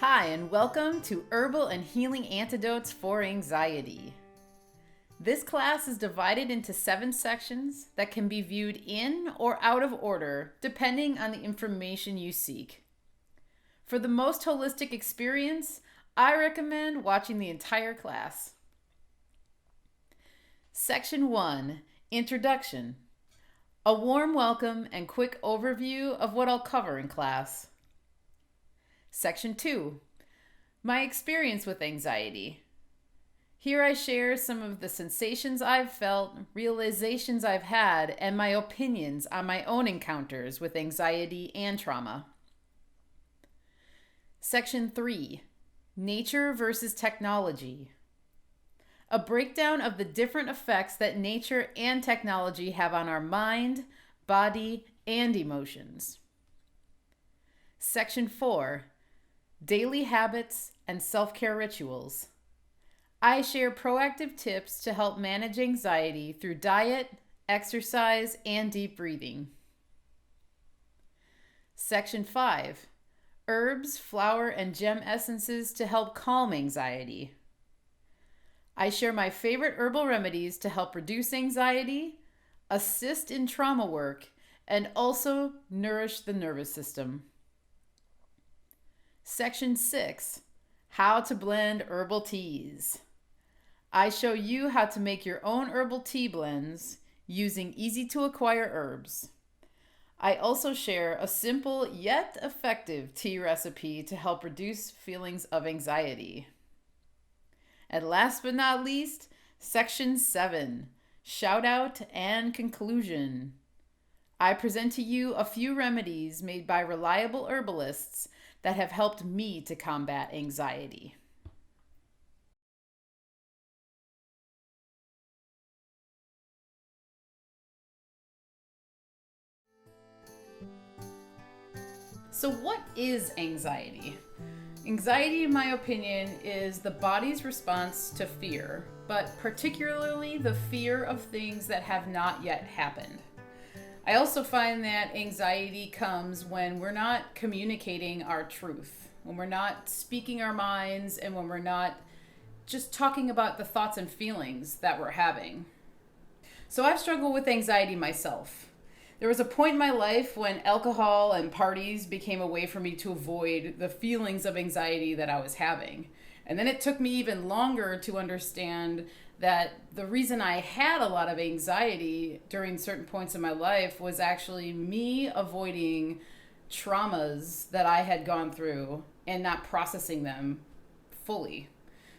Hi, and welcome to Herbal and Healing Antidotes for Anxiety. This class is divided into 7 sections that can be viewed in or out of order depending on the information you seek. For the most holistic experience, I recommend watching the entire class. Section 1, Introduction. A warm welcome and quick overview of what I'll cover in class. Section 2, my experience with anxiety. Here I share some of the sensations I've felt, realizations I've had, and my opinions on my own encounters with anxiety and trauma. Section 3, nature versus technology. A breakdown of the different effects that nature and technology have on our mind, body, and emotions. Section 4, daily habits and self-care rituals. I share proactive tips to help manage anxiety through diet, exercise, and deep breathing. Section 5, herbs, flower, and gem essences to help calm anxiety. I share my favorite herbal remedies to help reduce anxiety, assist in trauma work, and also nourish the nervous system. Section 6, how to blend herbal teas. I show you how to make your own herbal tea blends using easy to acquire herbs. I also share a simple yet effective tea recipe to help reduce feelings of anxiety. And last but not least, Section 7, shout out and conclusion. I present to you a few remedies made by reliable herbalists that have helped me to combat anxiety. So what is anxiety? Anxiety, in my opinion, is the body's response to fear, but particularly the fear of things that have not yet happened. I also find that anxiety comes when we're not communicating our truth, when we're not speaking our minds, and when we're not just talking about the thoughts and feelings that we're having. So I've struggled with anxiety myself. There was a point in my life when alcohol and parties became a way for me to avoid the feelings of anxiety that I was having. And then it took me even longer to understand that the reason I had a lot of anxiety during certain points in my life was actually me avoiding traumas that I had gone through and not processing them fully.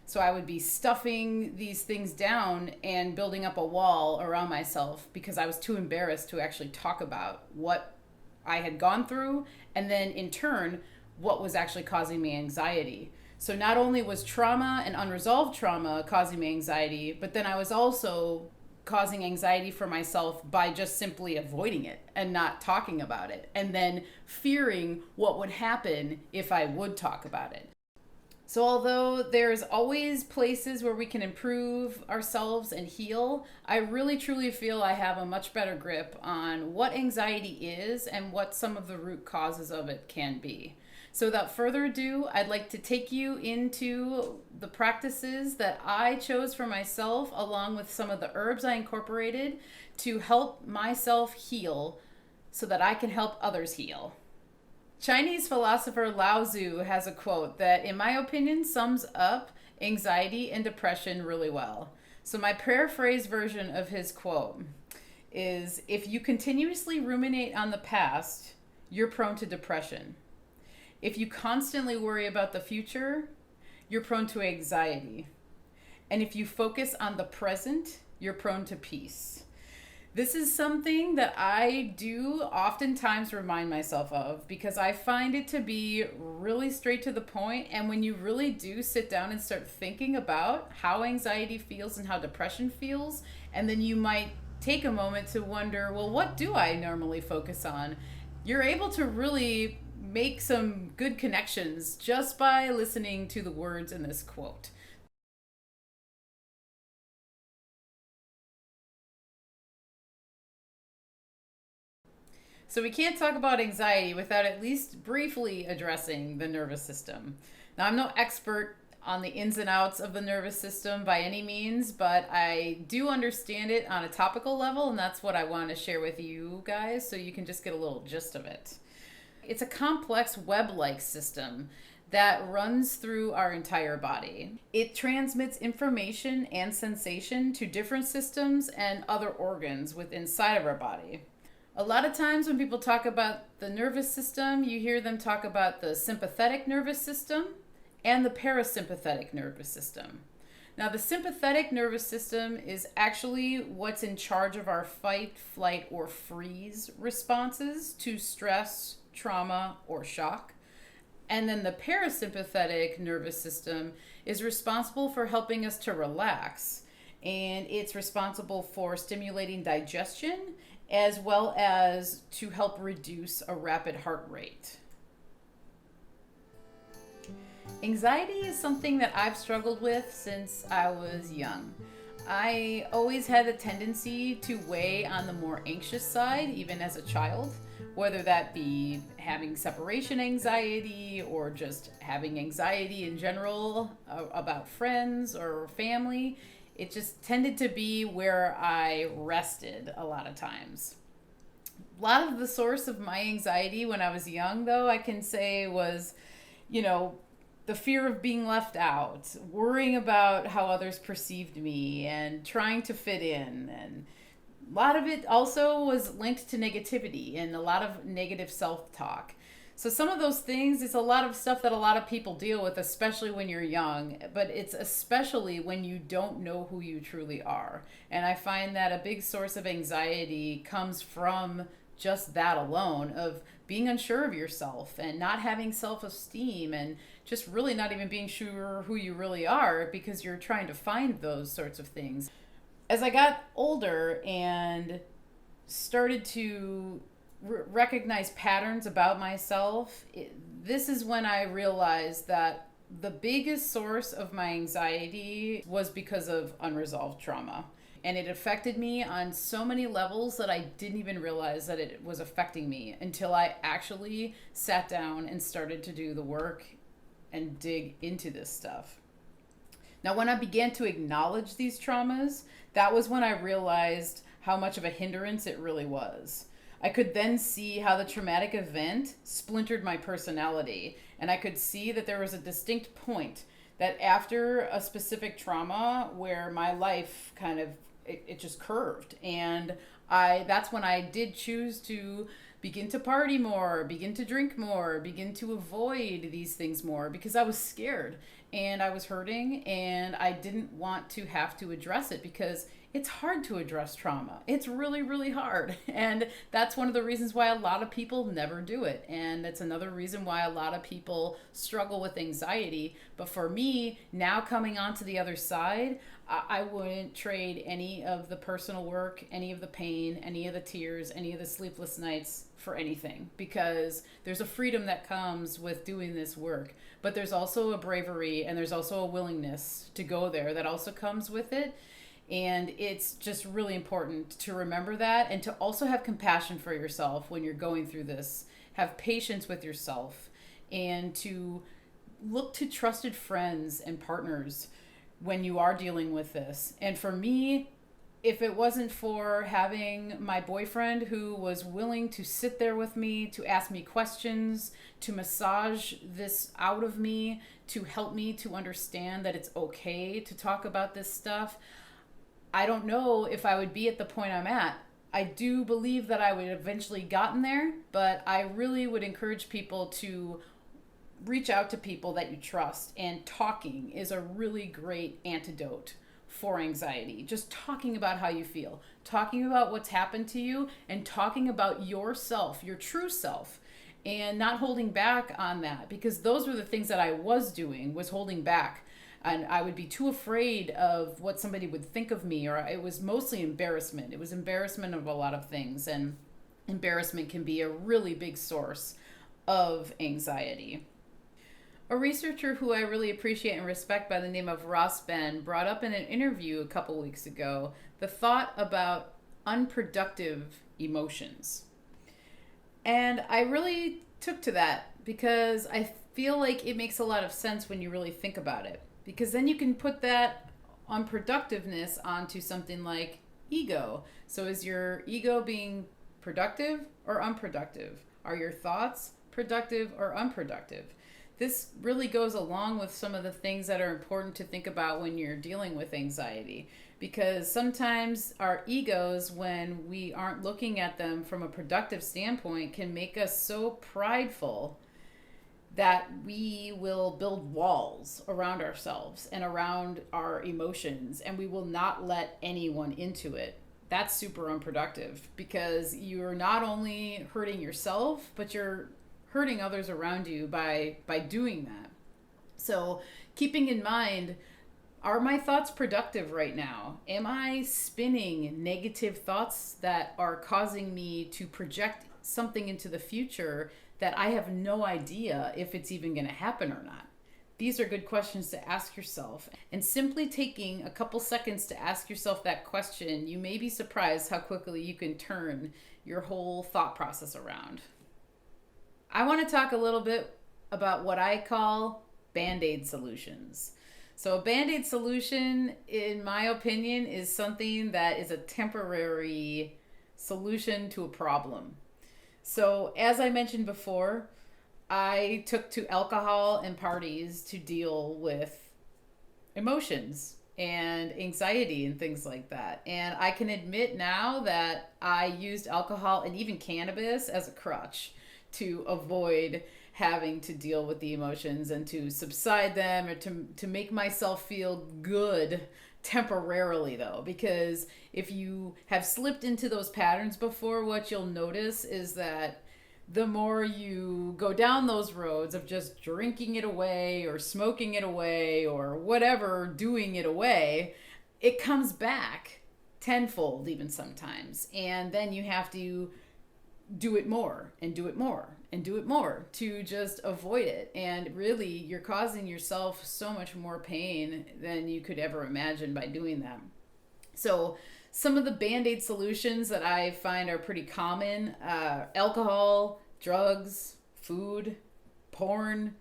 So I would be stuffing these things down and building up a wall around myself because I was too embarrassed to actually talk about what I had gone through, and then in turn, what was actually causing me anxiety. So not only was trauma and unresolved trauma causing me anxiety, but then I was also causing anxiety for myself by just simply avoiding it and not talking about it, and then fearing what would happen if I would talk about it. So although there's always places where we can improve ourselves and heal, I really truly feel I have a much better grip on what anxiety is and what some of the root causes of it can be. So without further ado, I'd like to take you into the practices that I chose for myself, along with some of the herbs I incorporated to help myself heal so that I can help others heal. Chinese philosopher Lao Tzu has a quote that, in my opinion, sums up anxiety and depression really well. So my paraphrase version of his quote is, if you continuously ruminate on the past, you're prone to depression. If you constantly worry about the future, you're prone to anxiety. And if you focus on the present, you're prone to peace. This is something that I do oftentimes remind myself of because I find it to be really straight to the point. And when you really do sit down and start thinking about how anxiety feels and how depression feels, and then you might take a moment to wonder, well, what do I normally focus on? You're able to really make some good connections just by listening to the words in this quote. So we can't talk about anxiety without at least briefly addressing the nervous system. Now, I'm no expert on the ins and outs of the nervous system by any means, but I do understand it on a topical level, and that's what I want to share with you guys so you can just get a little gist of it. It's a complex web-like system that runs through our entire body. It transmits information and sensation to different systems and other organs within inside of our body. A lot of times when people talk about the nervous system, you hear them talk about the sympathetic nervous system and the parasympathetic nervous system. Now, the sympathetic nervous system is actually what's in charge of our fight, flight, or freeze responses to stress, trauma, or shock. And then the parasympathetic nervous system is responsible for helping us to relax. And it's responsible for stimulating digestion as well as to help reduce a rapid heart rate. Anxiety is something that I've struggled with since I was young. I always had a tendency to weigh on the more anxious side, even as a child, whether that be having separation anxiety or just having anxiety in general about friends or family. It just tended to be where I rested a lot of times. A lot of the source of my anxiety when I was young, though, I can say was, the fear of being left out, worrying about how others perceived me, and trying to fit in. And a lot of it also was linked to negativity and a lot of negative self-talk. So some of those things is a lot of stuff that a lot of people deal with, especially when you're young, but it's especially when you don't know who you truly are. And I find that a big source of anxiety comes from just that alone, of being unsure of yourself and not having self-esteem and just really not even being sure who you really are because you're trying to find those sorts of things. As I got older and started to recognize patterns about myself, this is when I realized that the biggest source of my anxiety was because of unresolved trauma. And it affected me on so many levels that I didn't even realize that it was affecting me until I actually sat down and started to do the work and dig into this stuff. Now, when I began to acknowledge these traumas, that was when I realized how much of a hindrance it really was. I could then see how the traumatic event splintered my personality, and I could see that there was a distinct point that after a specific trauma where my life kind of it just curved, and that's when I did choose to begin to party more, begin to drink more, begin to avoid these things more because I was scared and I was hurting and I didn't want to have to address it because it's hard to address trauma. It's really, really hard. And that's one of the reasons why a lot of people never do it. And it's another reason why a lot of people struggle with anxiety. But for me, now coming onto the other side, I wouldn't trade any of the personal work, any of the pain, any of the tears, any of the sleepless nights for anything, because there's a freedom that comes with doing this work, but there's also a bravery and there's also a willingness to go there that also comes with it. And it's just really important to remember that and to also have compassion for yourself when you're going through this. Have patience with yourself and to look to trusted friends and partners when you are dealing with this. And for me, if it wasn't for having my boyfriend who was willing to sit there with me, to ask me questions, to massage this out of me, to help me to understand that it's okay to talk about this stuff, I don't know if I would be at the point I'm at. I do believe that I would have eventually gotten there, but I really would encourage people to reach out to people that you trust, and talking is a really great antidote for anxiety. Just talking about how you feel, talking about what's happened to you, and talking about yourself, your true self, and not holding back on that, because those were the things that I was doing, was holding back. And I would be too afraid of what somebody would think of me, or it was mostly embarrassment. It was embarrassment of a lot of things, and embarrassment can be a really big source of anxiety. A researcher who I really appreciate and respect by the name of Ross Ben brought up in an interview a couple weeks ago the thought about unproductive emotions. And I really took to that because feel like it makes a lot of sense when you really think about it, because then you can put that unproductiveness onto something like ego. So is your ego being productive or unproductive? Are your thoughts productive or unproductive? This really goes along with some of the things that are important to think about when you're dealing with anxiety, because sometimes our egos, when we aren't looking at them from a productive standpoint, can make us so prideful that we will build walls around ourselves and around our emotions, and we will not let anyone into it. That's super unproductive, because you're not only hurting yourself, but you're hurting others around you by doing that. So keeping in mind, are my thoughts productive right now? Am I spinning negative thoughts that are causing me to project something into the future that I have no idea if it's even going to happen or not? These are good questions to ask yourself. And simply taking a couple seconds to ask yourself that question, you may be surprised how quickly you can turn your whole thought process around. I want to talk a little bit about what I call BandAid Solutions. So a BandAid solution, in my opinion, is something that is a temporary solution to a problem. So as I mentioned before, I took to alcohol and parties to deal with emotions and anxiety and things like that. And I can admit now that I used alcohol and even cannabis as a crutch to avoid having to deal with the emotions and to subside them, or to make myself feel good temporarily, though. Because if you have slipped into those patterns before, what you'll notice is that the more you go down those roads of just drinking it away or smoking it away or whatever, doing it away, it comes back tenfold even sometimes. And then you have to do it more and do it more and do it more to just avoid it. And really, you're causing yourself so much more pain than you could ever imagine by doing that. So some of the BandAid solutions that I find are pretty common: alcohol, drugs, food, porn,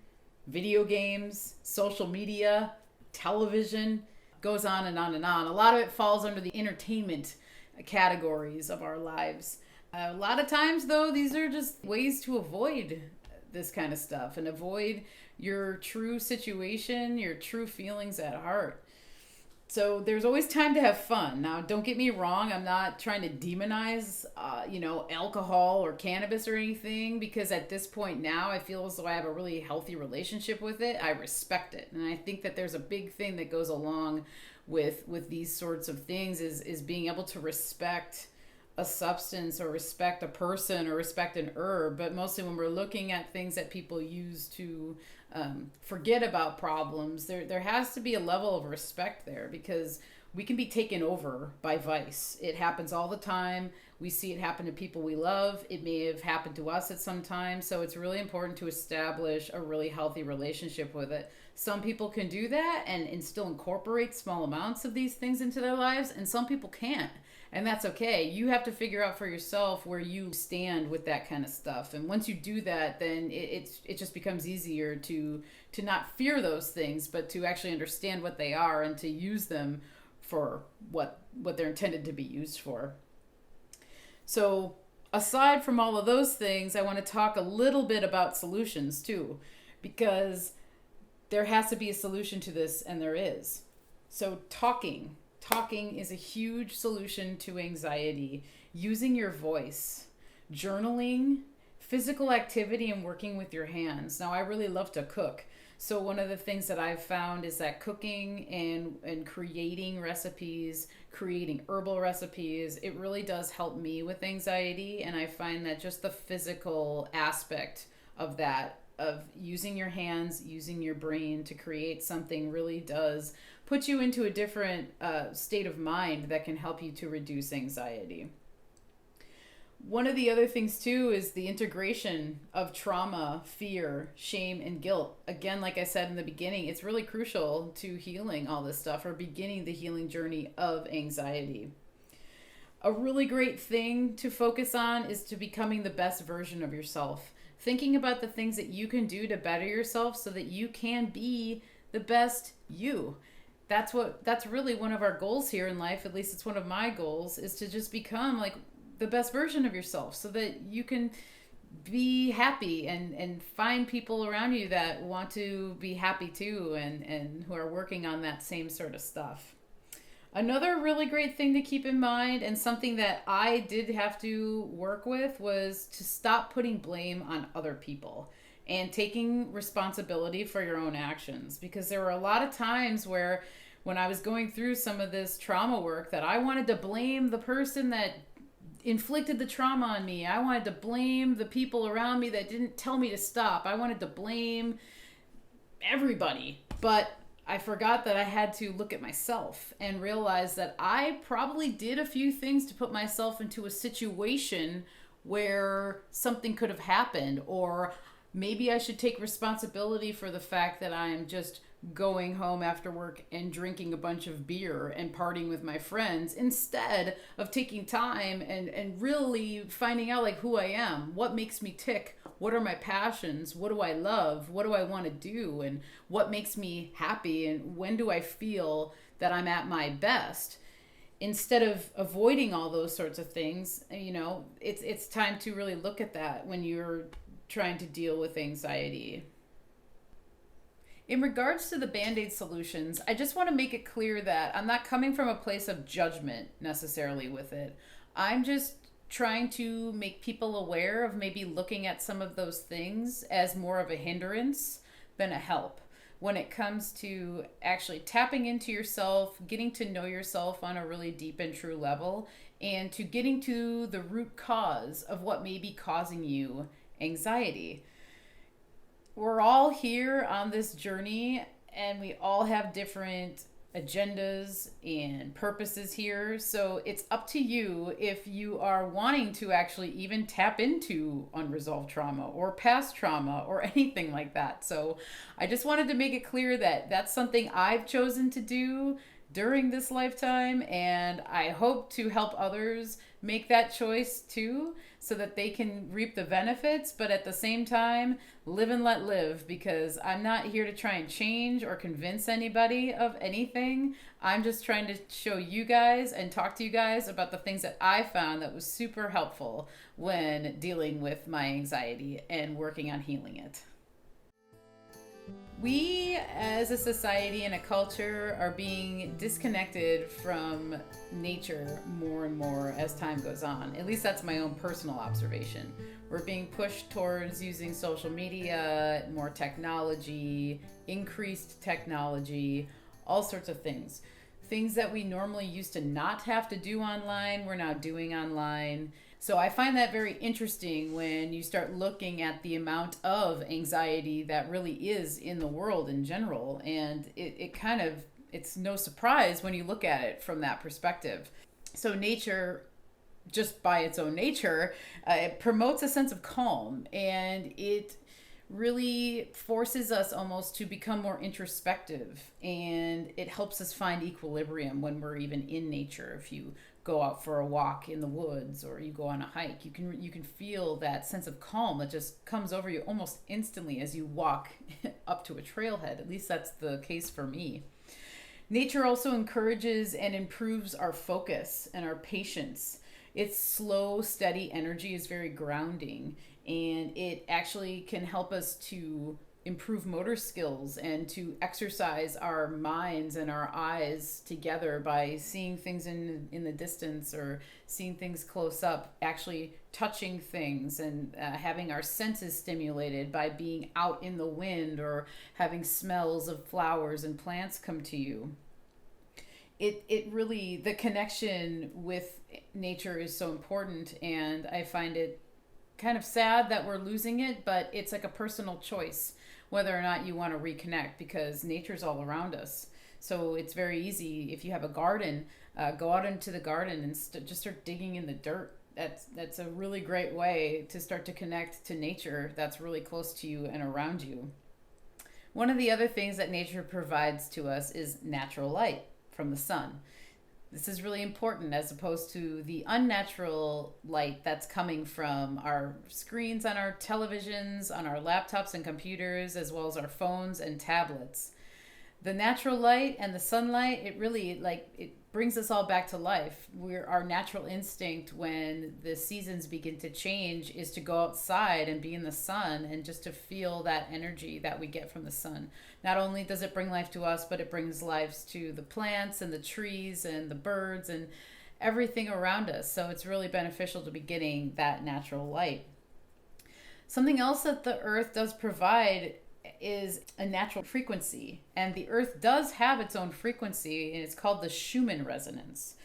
video games, social media, television, goes on and on and on. A lot of it falls under the entertainment categories of our lives. A lot of times, though, these are just ways to avoid this kind of stuff and avoid your true situation, your true feelings at heart. So there's always time to have fun. Now, don't get me wrong. I'm not trying to demonize, alcohol or cannabis or anything, because at this point now, I feel as though I have a really healthy relationship with it. I respect it. And I think that there's a big thing that goes along with these sorts of things is being able to respect a substance or respect a person or respect an herb. But mostly when we're looking at things that people use to forget about problems, there has to be a level of respect there, because we can be taken over by vice. It happens all the time. We see it happen to people we love. It may have happened to us at some time. So it's really important to establish a really healthy relationship with it. Some people can do that and still incorporate small amounts of these things into their lives, and some people can't. And that's okay. You have to figure out for yourself where you stand with that kind of stuff. And once you do that, then it just becomes easier to not fear those things, but to actually understand what they are and to use them for what they're intended to be used for. So aside from all of those things, I want to talk a little bit about solutions too, because there has to be a solution to this, and there is. So talking is a huge solution to anxiety. Using your voice, journaling, physical activity, and working with your hands. Now, I really love to cook. So one of the things that I've found is that cooking and creating recipes, creating herbal recipes, it really does help me with anxiety. And I find that just the physical aspect of that, of using your hands, using your brain to create something, really does put you into a different state of mind that can help you to reduce anxiety. One of the other things too is the integration of trauma, fear, shame, and guilt. Again, like I said in the beginning, it's really crucial to healing all this stuff, or beginning the healing journey of anxiety. A really great thing to focus on is to becoming the best version of yourself. thinking about the things that you can do to better yourself so that you can be the best you. That's really one of our goals here in life. At least it's one of my goals, is to just become like the best version of yourself so that you can be happy and find people around you that want to be happy too, and who are working on that same sort of stuff. Another really great thing to keep in mind, and something that I did have to work with, was to stop putting blame on other people and taking responsibility for your own actions. Because there were a lot of times where, when I was going through some of this trauma work, that I wanted to blame the person that inflicted the trauma on me. I wanted to blame the people around me that didn't tell me to stop. I wanted to blame everybody. But I forgot that I had to look at myself and realize that I probably did a few things to put myself into a situation where something could have happened, or maybe I should take responsibility for the fact that I'm just going home after work and drinking a bunch of beer and partying with my friends, instead of taking time and really finding out like who I am, what makes me tick, what are my passions, what do I love, what do I want to do, and what makes me happy, and when do I feel that I'm at my best. Instead of avoiding all those sorts of things, it's time to really look at that when you're trying to deal with anxiety. In regards to the BandAid Solutions, I just want to make it clear that I'm not coming from a place of judgment necessarily with it. I'm just trying to make people aware of maybe looking at some of those things as more of a hindrance than a help when it comes to actually tapping into yourself, getting to know yourself on a really deep and true level, and to getting to the root cause of what may be causing you anxiety. We're all here on this journey, and we all have different agendas and purposes here. So it's up to you if you are wanting to actually even tap into unresolved trauma or past trauma or anything like that. So I just wanted to make it clear that that's something I've chosen to do during this lifetime, and I hope to help others make that choice too, so that they can reap the benefits, but at the same time, live and let live, because I'm not here to try and change or convince anybody of anything. I'm just trying to show you guys and talk to you guys about the things that I found that was super helpful when dealing with my anxiety and working on healing it. We as a society and a culture are being disconnected from nature more and more as time goes on. At least that's my own personal observation. We're being pushed towards using social media, more technology, increased technology, all sorts of things. Things that we normally used to not have to do online, we're now doing online. So I find that very interesting when you start looking at the amount of anxiety that really is in the world in general. And it's no surprise when you look at it from that perspective. So nature, just by its own nature, it promotes a sense of calm, and it really forces us almost to become more introspective, and it helps us find equilibrium when we're even in nature. If you go out for a walk in the woods or you go on a hike, you can feel that sense of calm that just comes over you almost instantly as you walk up to a trailhead. At least that's the case for me. Nature also encourages and improves our focus and our patience. Its slow, steady energy is very grounding, and it actually can help us to improve motor skills and to exercise our minds and our eyes together by seeing things in the distance, or seeing things close up, actually touching things, and having our senses stimulated by being out in the wind or having smells of flowers and plants come to you. It really, the connection with nature is so important, and I find it kind of sad that we're losing it, but it's like a personal choice whether or not you want to reconnect, because nature's all around us. So it's very easy, if you have a garden, go out into the garden and just start digging in the dirt. That's a really great way to start to connect to nature that's really close to you and around you. One of the other things that nature provides to us is natural light from the sun. This is really important as opposed to the unnatural light that's coming from our screens on our televisions, on our laptops and computers, as well as our phones and tablets. The natural light and the sunlight, it really it brings us all back to life. We're Our natural instinct when the seasons begin to change is to go outside and be in the sun and just to feel that energy that we get from the sun. Not only does it bring life to us, but it brings lives to the plants and the trees and the birds and everything around us. So it's really beneficial to be getting that natural light. Something else that the earth does provide is a natural frequency, and the earth does have its own frequency, and it's called the Schumann resonance.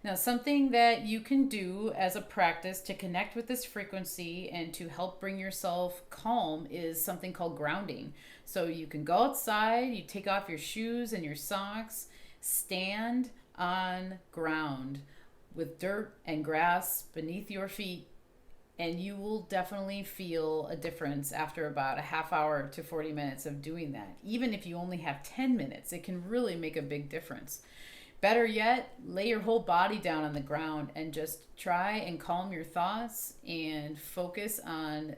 Now, something that you can do as a practice to connect with this frequency and to help bring yourself calm is something called grounding. So you can go outside, you take off your shoes and your socks, stand on ground with dirt and grass beneath your feet, and you will definitely feel a difference after about a half hour to 40 minutes of doing that. Even if you only have 10 minutes, it can really make a big difference. Better yet, lay your whole body down on the ground and just try and calm your thoughts and focus on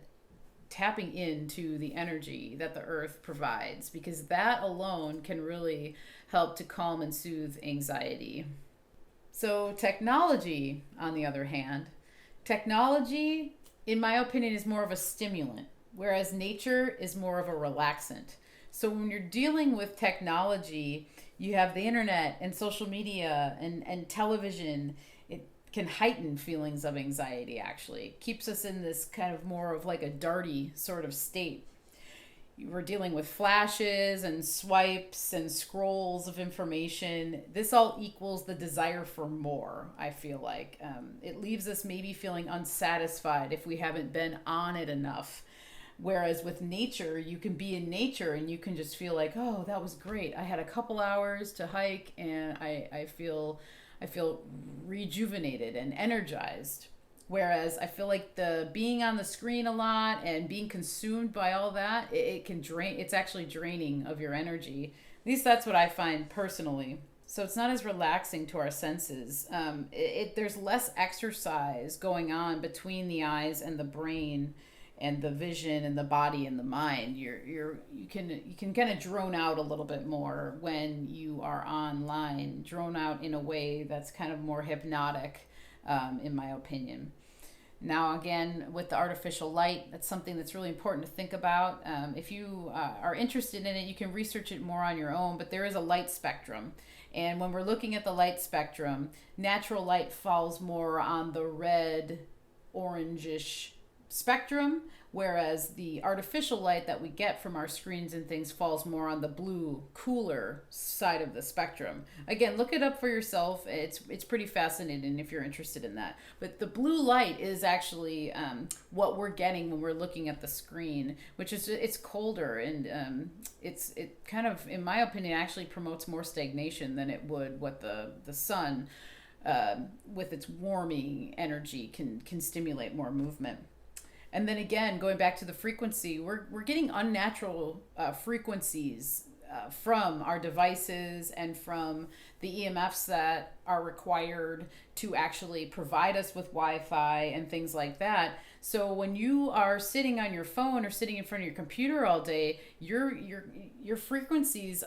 tapping into the energy that the earth provides, because that alone can really help to calm and soothe anxiety. So technology, on the other hand, technology, in my opinion, is more of a stimulant, whereas nature is more of a relaxant. So when you're dealing with technology, you have the internet and social media and television. It can heighten feelings of anxiety, actually. It keeps us in this kind of more of like a darty sort of state. We're dealing with flashes and swipes and scrolls of information. This all equals the desire for more, I feel like. It leaves us maybe feeling unsatisfied if we haven't been on it enough. Whereas with nature, you can be in nature and you can just feel like, oh, that was great. I had a couple hours to hike and I feel rejuvenated and energized. Whereas I feel like the being on the screen a lot and being consumed by all that, it can drain. It's actually draining of your energy. At least that's what I find personally. So it's not as relaxing to our senses. There's less exercise going on between the eyes and the brain, and the vision and the body and the mind. You can kind of drone out a little bit more when you are online. Drone out in a way that's kind of more hypnotic, in my opinion. Now, again, with the artificial light, that's something that's really important to think about. If you are interested in it, you can research it more on your own, but there is a light spectrum. And when we're looking at the light spectrum, natural light falls more on the red, orangish spectrum, whereas the artificial light that we get from our screens and things falls more on the blue, cooler side of the spectrum. Again, look it up for yourself. It's pretty fascinating if you're interested in that. But the blue light is actually what we're getting when we're looking at the screen, which is it's colder, and it kind of, in my opinion, actually promotes more stagnation than it would what the sun with its warming energy can stimulate more movement. And then again, going back to the frequency, we're getting unnatural frequencies from our devices and from the EMFs that are required to actually provide us with Wi-Fi and things like that. So when you are sitting on your phone or sitting in front of your computer all day, your frequencies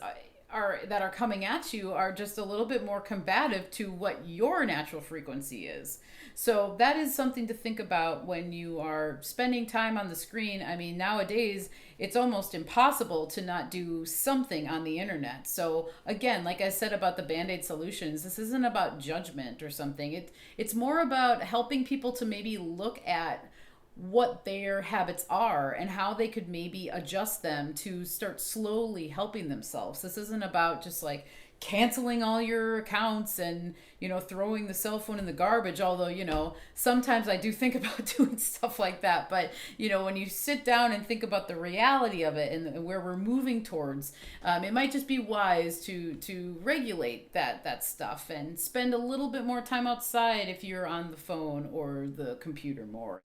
that are coming at you are just a little bit more combative to what your natural frequency is. So that is something to think about when you are spending time on the screen. I mean, nowadays it's almost impossible to not do something on the internet. So again, like I said about the BandAid Solutions, this isn't about judgment or something. It's more about helping people to maybe look at what their habits are and how they could maybe adjust them to start slowly helping themselves. This isn't about just like canceling all your accounts and throwing the cell phone in the garbage, although sometimes I do think about doing stuff like that. But when you sit down and think about the reality of it and where we're moving towards, it might just be wise to regulate that stuff and spend a little bit more time outside if you're on the phone or the computer more.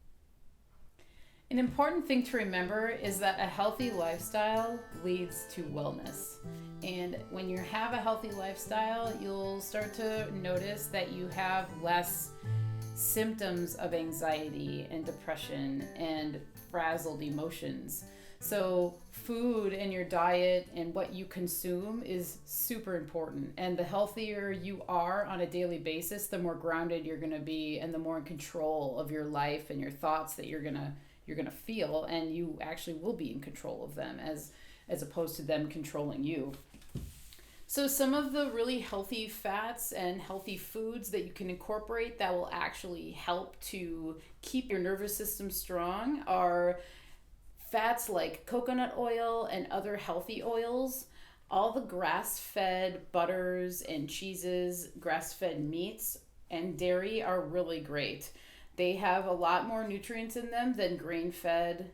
An important thing to remember is that a healthy lifestyle leads to wellness. And when you have a healthy lifestyle, you'll start to notice that you have less symptoms of anxiety and depression and frazzled emotions. So, food and your diet and what you consume is super important. And the healthier you are on a daily basis, the more grounded you're going to be and the more in control of your life and your thoughts that you're going to feel, and you actually will be in control of them as opposed to them controlling you. So some of the really healthy fats and healthy foods that you can incorporate that will actually help to keep your nervous system strong are fats like coconut oil and other healthy oils. All the grass-fed butters and cheeses, grass-fed meats, and dairy are really great. They have a lot more nutrients in them than grain-fed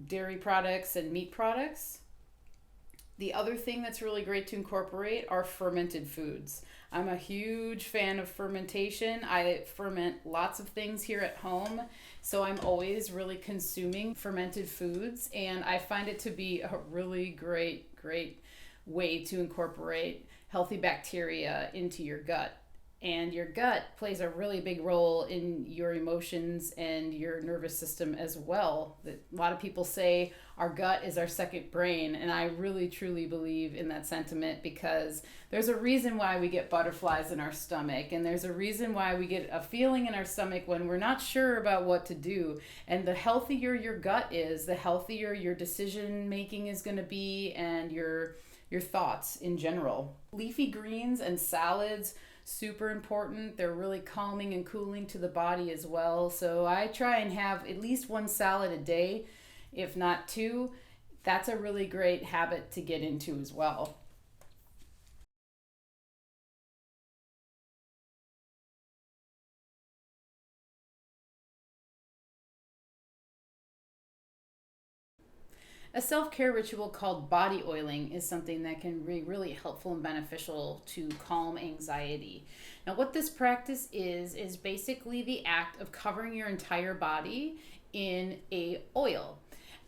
dairy products and meat products. The other thing that's really great to incorporate are fermented foods. I'm a huge fan of fermentation. I ferment lots of things here at home, so I'm always really consuming fermented foods, and I find it to be a really great way to incorporate healthy bacteria into your gut. And your gut plays a really big role in your emotions and your nervous system as well. A lot of people say our gut is our second brain, and I really truly believe in that sentiment, because there's a reason why we get butterflies in our stomach, and there's a reason why we get a feeling in our stomach when we're not sure about what to do. And the healthier your gut is, the healthier your decision making is going to be, and your thoughts in general. Leafy greens and salads, super important. They're really calming and cooling to the body as well. So I try and have at least one salad a day, if not two. That's a really great habit to get into as well. A self-care ritual called body oiling is something that can be really helpful and beneficial to calm anxiety. Now, what this practice is basically the act of covering your entire body in a oil.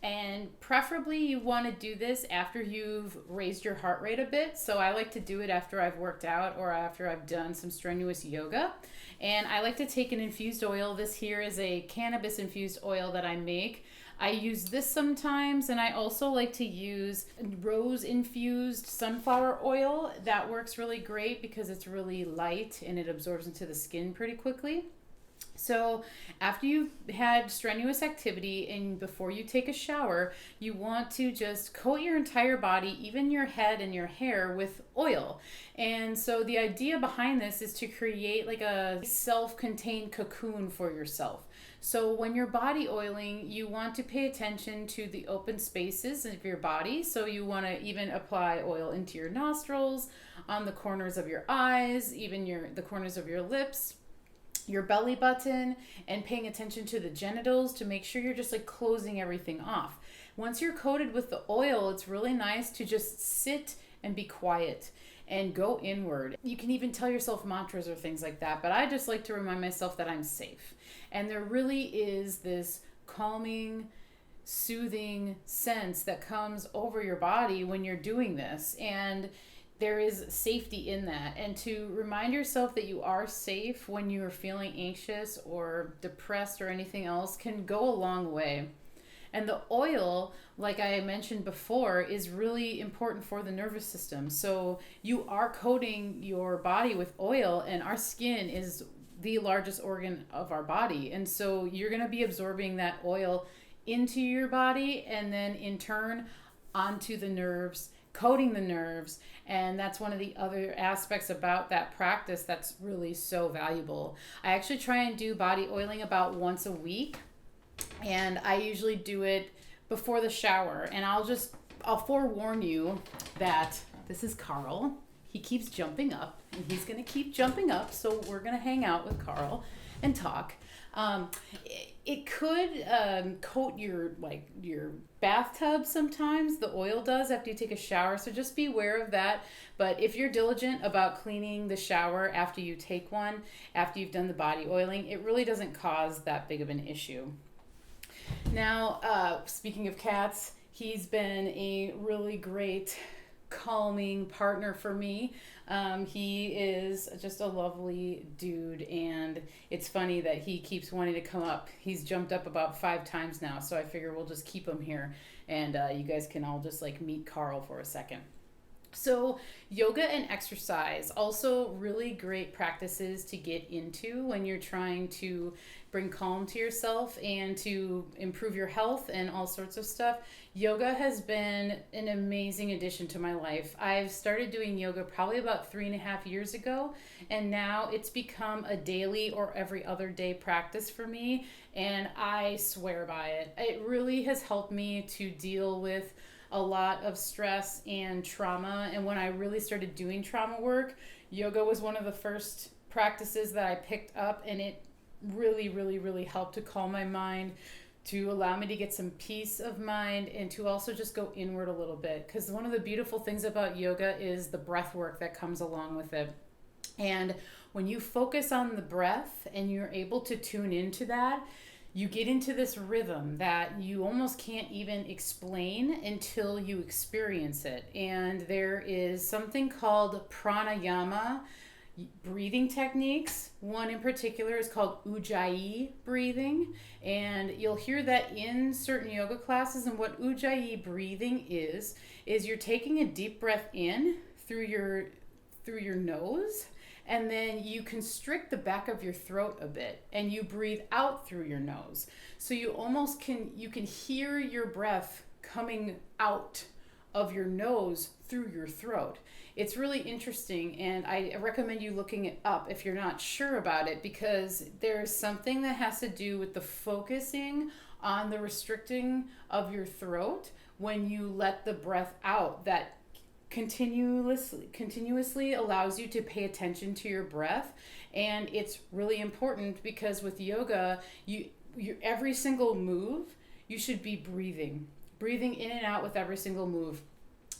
And preferably you want to do this after you've raised your heart rate a bit. So I like to do it after I've worked out or after I've done some strenuous yoga. And I like to take an infused oil. This here is a cannabis infused oil that I make. I use this sometimes, and I also like to use rose infused sunflower oil. That works really great because it's really light and it absorbs into the skin pretty quickly. So after you've had strenuous activity and before you take a shower, you want to just coat your entire body, even your head and your hair, with oil. And so the idea behind this is to create like a self-contained cocoon for yourself. So when you're body oiling, you want to pay attention to the open spaces of your body. So you want to even apply oil into your nostrils, on the corners of your eyes, even the corners of your lips, your belly button, and paying attention to the genitals to make sure you're just like closing everything off. Once you're coated with the oil, it's really nice to just sit and be quiet and go inward. You can even tell yourself mantras or things like that, but I just like to remind myself that I'm safe. And there really is this calming, soothing sense that comes over your body when you're doing this. And there is safety in that. And to remind yourself that you are safe when you are feeling anxious or depressed or anything else can go a long way. And the oil, like I mentioned before, is really important for the nervous system. So you are coating your body with oil, and our skin is the largest organ of our body. And so you're going to be absorbing that oil into your body and then in turn onto the nerves, coating the nerves. And that's one of the other aspects about that practice that's really so valuable. I actually try and do body oiling about once a week, and I usually do it before the shower. And I'll forewarn you that this is Carl. He keeps jumping up, and he's going to keep jumping up, so we're going to hang out with Carl and talk. It could coat your bathtub sometimes. The oil does after you take a shower, so just be aware of that. But if you're diligent about cleaning the shower after you take one, after you've done the body oiling, it really doesn't cause that big of an issue. Now, speaking of cats, he's been a really great calming partner for me. He is just a lovely dude, and it's funny that he keeps wanting to come up. He's jumped up about 5 times now, so I figure we'll just keep him here, and you guys can all just like meet Carl for a second. So, yoga and exercise, also really great practices to get into when you're trying to bring calm to yourself and to improve your health and all sorts of stuff. Yoga has been an amazing addition to my life. I've started doing yoga probably about 3.5 years ago, and now it's become a daily or every other day practice for me, and I swear by it. It really has helped me to deal with a lot of stress and trauma. And when I really started doing trauma work, yoga was one of the first practices that I picked up, and it really, really, really helped to calm my mind, to allow me to get some peace of mind, and to also just go inward a little bit. Because one of the beautiful things about yoga is the breath work that comes along with it. And when you focus on the breath and you're able to tune into that, you get into this rhythm that you almost can't even explain until you experience it. And there is something called pranayama breathing techniques. One in particular is called ujjayi breathing, and you'll hear that in certain yoga classes. And what ujjayi breathing is you're taking a deep breath in through your nose, and then you constrict the back of your throat a bit, and you breathe out through your nose. So you can hear your breath coming out of your nose through your throat. It's really interesting, and I recommend you looking it up if you're not sure about it, because there's something that has to do with the focusing on the restricting of your throat when you let the breath out, that continuously allows you to pay attention to your breath. And it's really important because with yoga, you every single move you should be breathing in and out with every single move,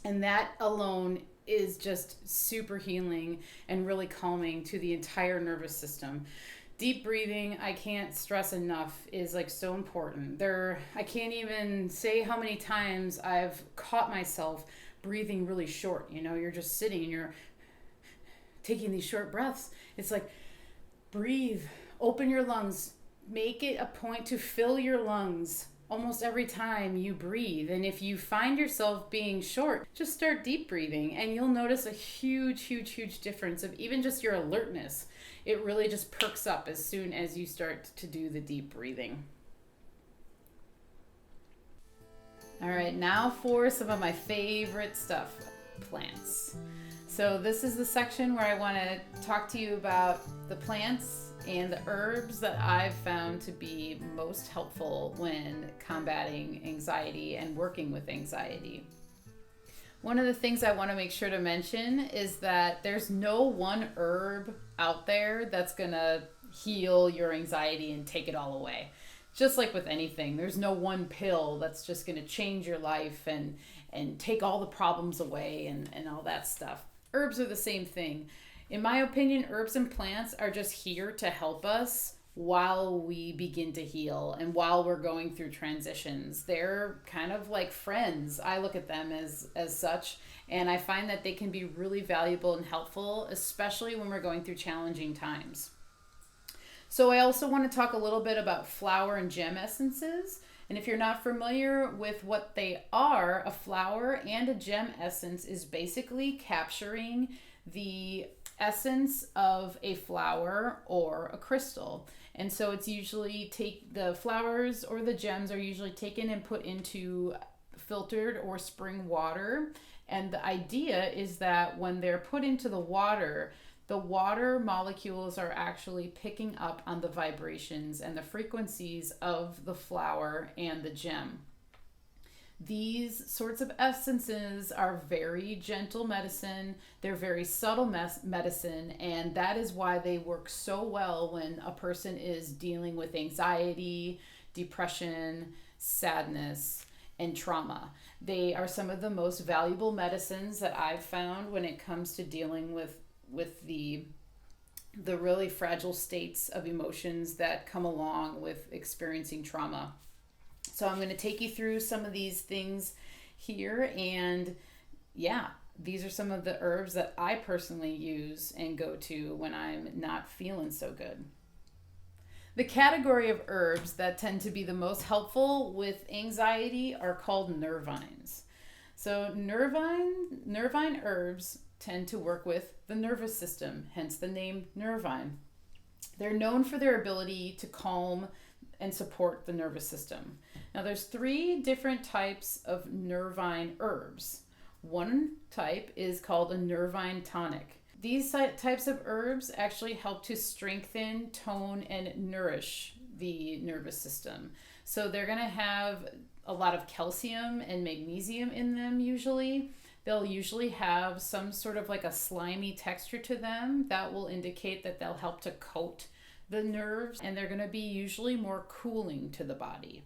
and that alone is just super healing and really calming to the entire nervous system. Deep breathing, I can't stress enough, is like so important. I can't even say how many times I've caught myself breathing really short. You're just sitting and you're taking these short breaths. It's like, breathe, open your lungs, make it a point to fill your lungs almost every time you breathe. And if you find yourself being short, just start deep breathing, and you'll notice a huge difference of even just your alertness. It really just perks up as soon as you start to do the deep breathing. All right, now for some of my favorite stuff, plants. So this is the section where I want to talk to you about the plants and the herbs that I've found to be most helpful when combating anxiety and working with anxiety. One of the things I want to make sure to mention is that there's no one herb out there that's going to heal your anxiety and take it all away. Just like with anything, there's no one pill that's just going to change your life and take all the problems away and all that stuff. Herbs are the same thing. In my opinion, herbs and plants are just here to help us while we begin to heal and while we're going through transitions. They're kind of like friends. I look at them as such, and I find that they can be really valuable and helpful, especially when we're going through challenging times. So I also want to talk a little bit about flower and gem essences. And if you're not familiar with what they are, a flower and a gem essence is basically capturing the essence of a flower or a crystal. And so it's usually the flowers or the gems are usually taken and put into filtered or spring water. And the idea is that when they're put into the water molecules are actually picking up on the vibrations and the frequencies of the flower and the gem. These sorts of essences are very gentle medicine. They're very subtle medicine, and that is why they work so well when a person is dealing with anxiety, depression, sadness, and trauma. They are some of the most valuable medicines that I've found when it comes to dealing with the really fragile states of emotions that come along with experiencing trauma. So I'm going to take you through some of these things here. And yeah, these are some of the herbs that I personally use and go to when I'm not feeling so good. The category of herbs that tend to be the most helpful with anxiety are called nervines. So nervine herbs tend to work with the nervous system, hence the name nervine. They're known for their ability to calm and support the nervous system. Now there's 3 different types of nervine herbs. One type is called a nervine tonic. These types of herbs actually help to strengthen, tone, and nourish the nervous system. So they're going to have a lot of calcium and magnesium in them usually. They'll usually have some sort of like a slimy texture to them that will indicate that they'll help to coat the nerves, and they're going to be usually more cooling to the body.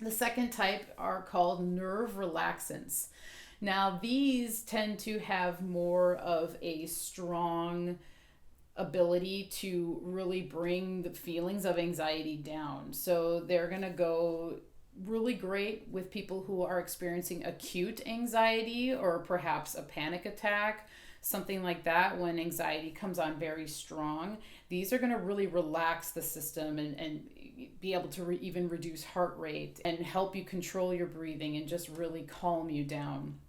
The second type are called nerve relaxants. Now, these tend to have more of a strong ability to really bring the feelings of anxiety down. So they're going to go really great with people who are experiencing acute anxiety or perhaps a panic attack, something like that, when anxiety comes on very strong. These are going to really relax the system and be able to even reduce heart rate and help you control your breathing and just really calm you down.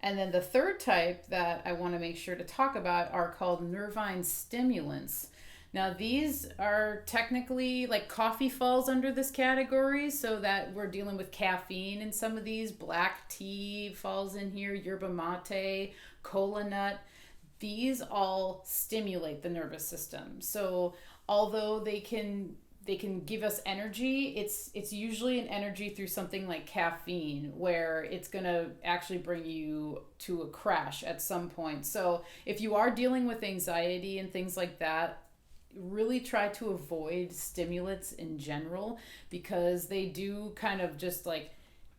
And then the third type that I want to make sure to talk about are called nervine stimulants. Now these are technically, like, coffee falls under this category, so that we're dealing with caffeine in some of these. Black tea falls in here, yerba mate, cola nut. These all stimulate the nervous system. So although they can give us energy, it's usually an energy through something like caffeine, where it's going to actually bring you to a crash at some point. So if you are dealing with anxiety and things like that, really try to avoid stimulants in general, because they do kind of just like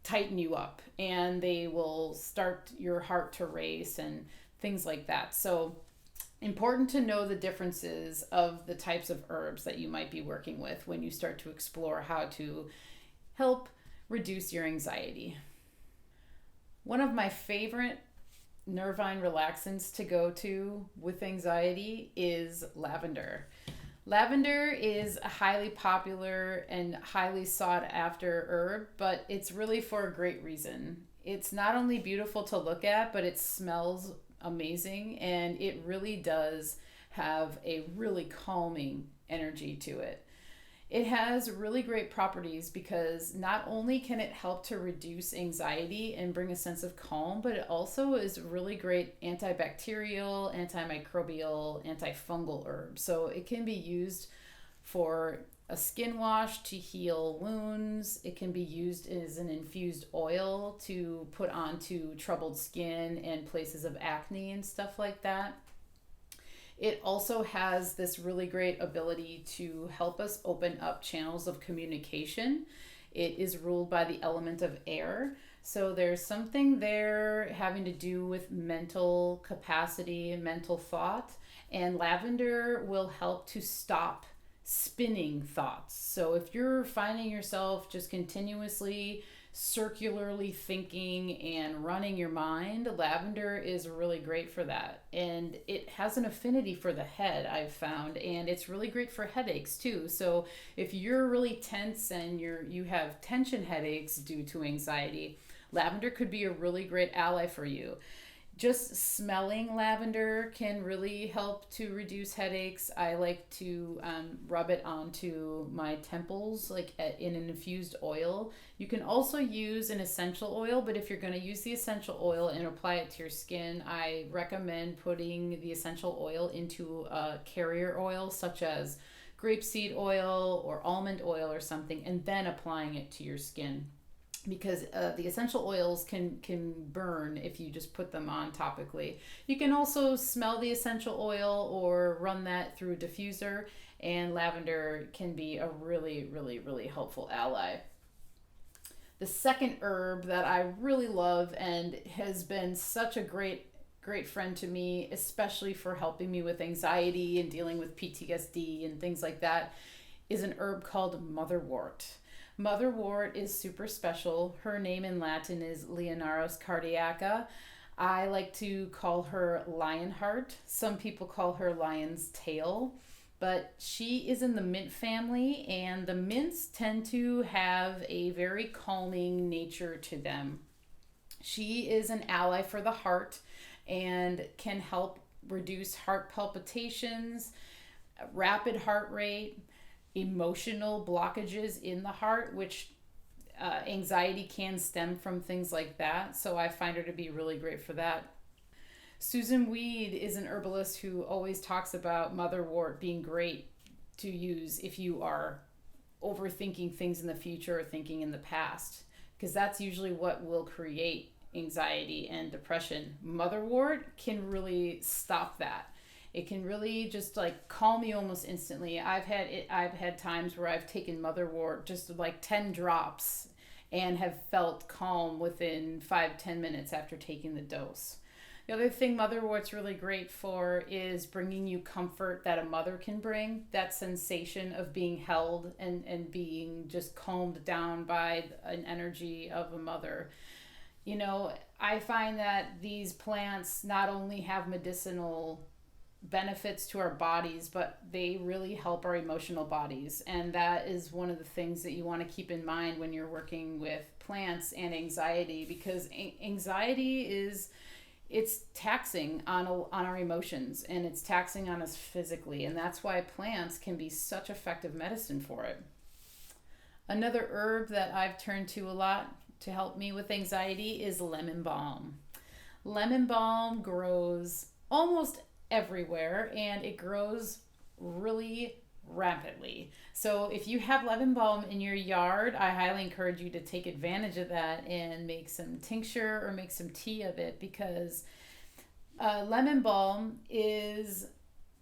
tighten you up, and they will start your heart to race and things like that. So important to know the differences of the types of herbs that you might be working with when you start to explore how to help reduce your anxiety. One of my favorite nervine relaxants to go to with anxiety is lavender. Lavender is a highly popular and highly sought after herb, but it's really for a great reason. It's not only beautiful to look at, but it smells amazing, and it really does have a really calming energy to it. It has really great properties because not only can it help to reduce anxiety and bring a sense of calm, but it also is really great antibacterial, antimicrobial, antifungal herb. So it can be used for a skin wash to heal wounds. It can be used as an infused oil to put onto troubled skin and places of acne and stuff like that. It also has this really great ability to help us open up channels of communication. It is ruled by the element of air. So there's something there having to do with mental capacity, mental thought, and lavender will help to stop spinning thoughts. So if you're finding yourself just continuously circularly thinking and running your mind, lavender is really great for that. And it has an affinity for the head, I've found, and it's really great for headaches too. So if you're really tense and you have tension headaches due to anxiety, lavender could be a really great ally for you. Just smelling lavender can really help to reduce headaches. I like to rub it onto my temples, like in an infused oil. You can also use an essential oil, but if you're going to use the essential oil and apply it to your skin, I recommend putting the essential oil into a carrier oil, such as grapeseed oil or almond oil or something, and then applying it to your skin. Because the essential oils can burn if you just put them on topically. You can also smell the essential oil or run that through a diffuser, and lavender can be a really, really, really helpful ally. The second herb that I really love and has been such a great friend to me, especially for helping me with anxiety and dealing with PTSD and things like that, is an herb called Motherwort. Motherwort is super special. Her name in Latin is Leonaris cardiaca. I like to call her Lionheart. Some people call her Lion's Tail. But she is in the mint family, and the mints tend to have a very calming nature to them. She is an ally for the heart and can help reduce heart palpitations, rapid heart rate, emotional blockages in the heart, which anxiety can stem from things like that. So I find her to be really great for that. Susan Weed is an herbalist who always talks about motherwort being great to use if you are overthinking things in the future or thinking in the past, because that's usually what will create anxiety and depression. Motherwort can really stop that. It can really just like calm you almost instantly. I've had times where I've taken motherwort, just like 10 drops, and have felt calm within 5-10 minutes after taking the dose. The other thing motherwort's really great for is bringing you comfort that a mother can bring, that sensation of being held and being just calmed down by an energy of a mother. You know, I find that these plants not only have medicinal benefits to our bodies, but they really help our emotional bodies. And that is one of the things that you want to keep in mind when you're working with plants and anxiety, because anxiety is, it's taxing on our emotions, and it's taxing on us physically, and that's why plants can be such effective medicine for it. Another herb that I've turned to a lot to help me with anxiety is lemon balm. Lemon balm grows almost everywhere, and it grows really rapidly. So if you have lemon balm in your yard, I highly encourage you to take advantage of that and make some tincture or make some tea of it, because lemon balm is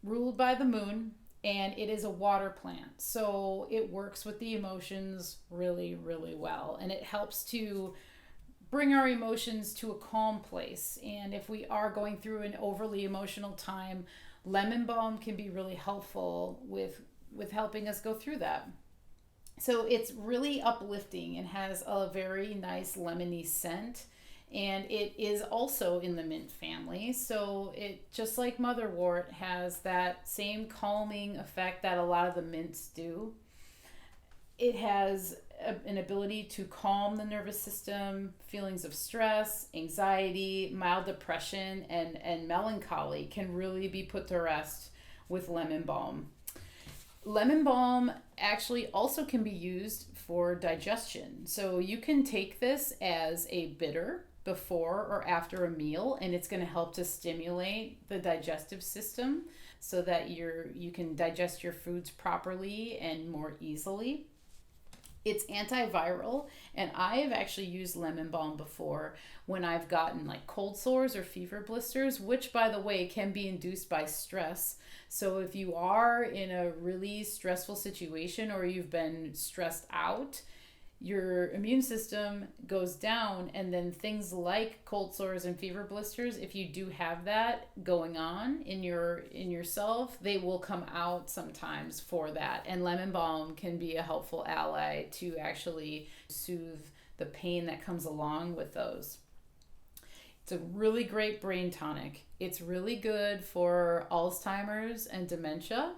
ruled by the moon, and it is a water plant. So it works with the emotions really, really well, and it helps to bring our emotions to a calm place. And if we are going through an overly emotional time, lemon balm can be really helpful with helping us go through that. So it's really uplifting and has a very nice lemony scent, and it is also in the mint family. So it, just like motherwort, has that same calming effect that a lot of the mints do. It has an ability to calm the nervous system. Feelings of stress, anxiety, mild depression, and melancholy can really be put to rest with lemon balm. Lemon balm actually also can be used for digestion. So you can take this as a bitter before or after a meal, and it's going to help to stimulate the digestive system so that you can digest your foods properly and more easily. It's antiviral, and I have actually used lemon balm before when I've gotten like cold sores or fever blisters, which, by the way, can be induced by stress. So if you are in a really stressful situation or you've been stressed out, your immune system goes down, and then things like cold sores and fever blisters, if you do have that going on in yourself, they will come out sometimes for that. And lemon balm can be a helpful ally to actually soothe the pain that comes along with those. It's a really great brain tonic. It's really good for Alzheimer's and dementia.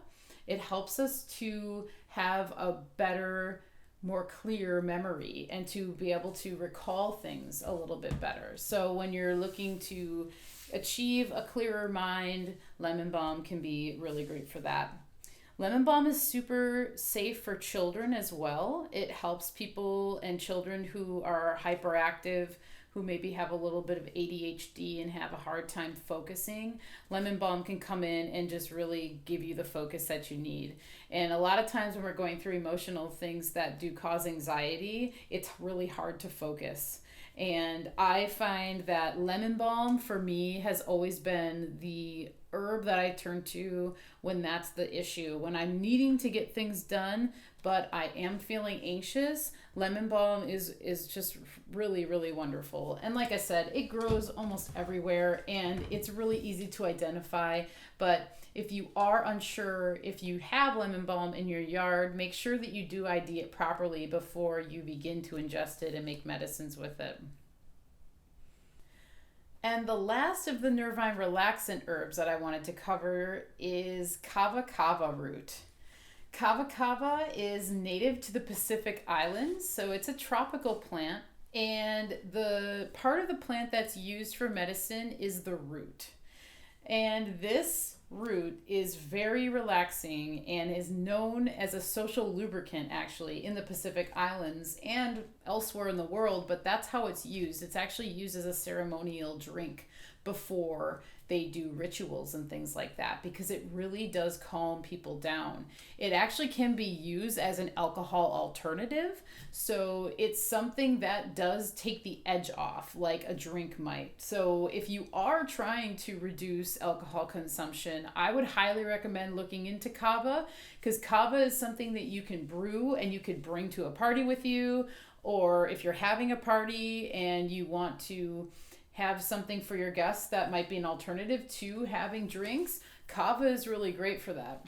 It helps us to have a better, more clear memory and to be able to recall things a little bit better. So when you're looking to achieve a clearer mind, lemon balm can be really great for that. Lemon balm is super safe for children as well. It helps people and children who are hyperactive, who maybe have a little bit of ADHD and have a hard time focusing. Lemon balm can come in and just really give you the focus that you need. And a lot of times when we're going through emotional things that do cause anxiety, it's really hard to focus. And I find that lemon balm for me has always been the herb that I turn to when that's the issue. When I'm needing to get things done, but I am feeling anxious, lemon balm is just really, really wonderful. And like I said, it grows almost everywhere and it's really easy to identify. But if you are unsure if you have lemon balm in your yard, make sure that you do ID it properly before you begin to ingest it and make medicines with it. And the last of the nervine relaxant herbs that I wanted to cover is Kava root. Kava is native to the Pacific Islands, so it's a tropical plant, and the part of the plant that's used for medicine is the root. And this root is very relaxing and is known as a social lubricant actually in the Pacific Islands and elsewhere in the world, but that's how it's used. It's actually used as a ceremonial drink before they do rituals and things like that because it really does calm people down. It actually can be used as an alcohol alternative, so it's something that does take the edge off like a drink might. So if you are trying to reduce alcohol consumption, I would highly recommend looking into Kava because Kava is something that you can brew and you could bring to a party with you, or if you're having a party and you want to have something for your guests that might be an alternative to having drinks, Kava is really great for that.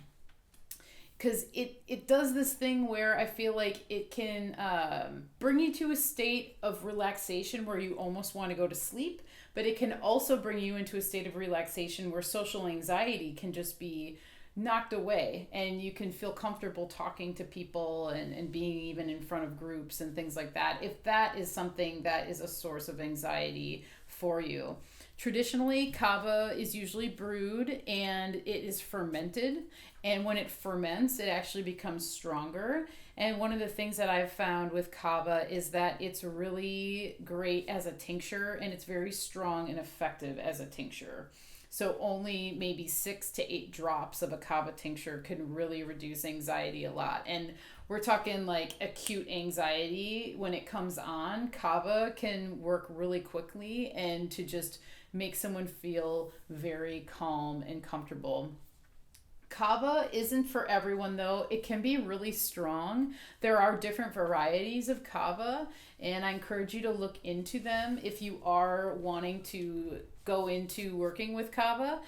Because it does this thing where I feel like it can bring you to a state of relaxation where you almost want to go to sleep, but it can also bring you into a state of relaxation where social anxiety can just be knocked away and you can feel comfortable talking to people and being even in front of groups and things like that, if that is something that is a source of anxiety for you. Traditionally, Kava is usually brewed and it is fermented, and when it ferments it actually becomes stronger. And one of the things that I've found with Kava is that it's really great as a tincture and it's very strong and effective as a tincture. So only maybe 6 to 8 drops of a Kava tincture can really reduce anxiety a lot. And we're talking like acute anxiety when it comes on. Kava can work really quickly and to just make someone feel very calm and comfortable. Kava isn't for everyone though. It can be really strong. There are different varieties of Kava, and I encourage you to look into them if you are wanting to go into working with Kava.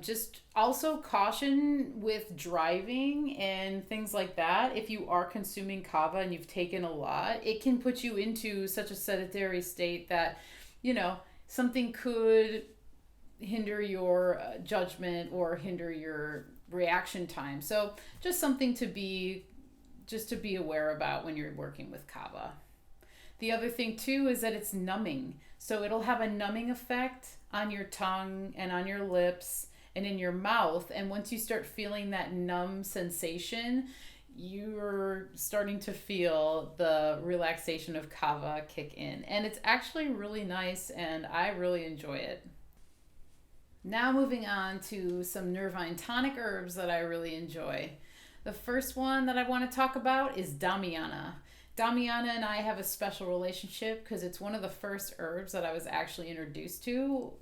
Just also caution with driving and things like that. If you are consuming Kava and you've taken a lot, it can put you into such a sedentary state that, something could hinder your judgment or hinder your reaction time. So just something to be aware about when you're working with Kava. The other thing too is that it's numbing. So it'll have a numbing effect on your tongue and on your lips and in your mouth. And once you start feeling that numb sensation, you're starting to feel the relaxation of Kava kick in. And it's actually really nice and I really enjoy it. Now moving on to some nervine tonic herbs that I really enjoy. The first one that I want to talk about is Damiana. Damiana and I have a special relationship because it's one of the first herbs that I was actually introduced to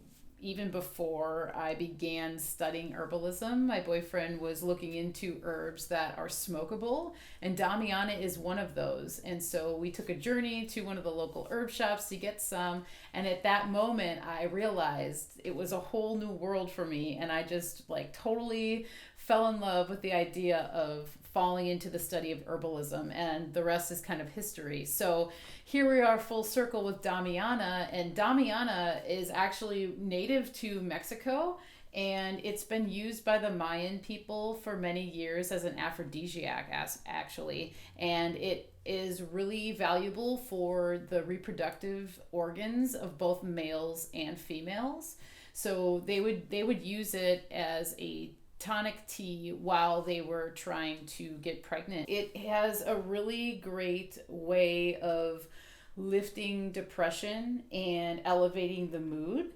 even before I began studying herbalism. My boyfriend was looking into herbs that are smokable, and Damiana is one of those. And so we took a journey to one of the local herb shops to get some, and at that moment I realized it was a whole new world for me, and I just totally fell in love with the idea of falling into the study of herbalism, and the rest is kind of history. So here we are full circle with Damiana, and Damiana is actually native to Mexico, and it's been used by the Mayan people for many years as an aphrodisiac actually, and it is really valuable for the reproductive organs of both males and females. So they would use it as a tonic tea while they were trying to get pregnant. It has a really great way of lifting depression and elevating the mood.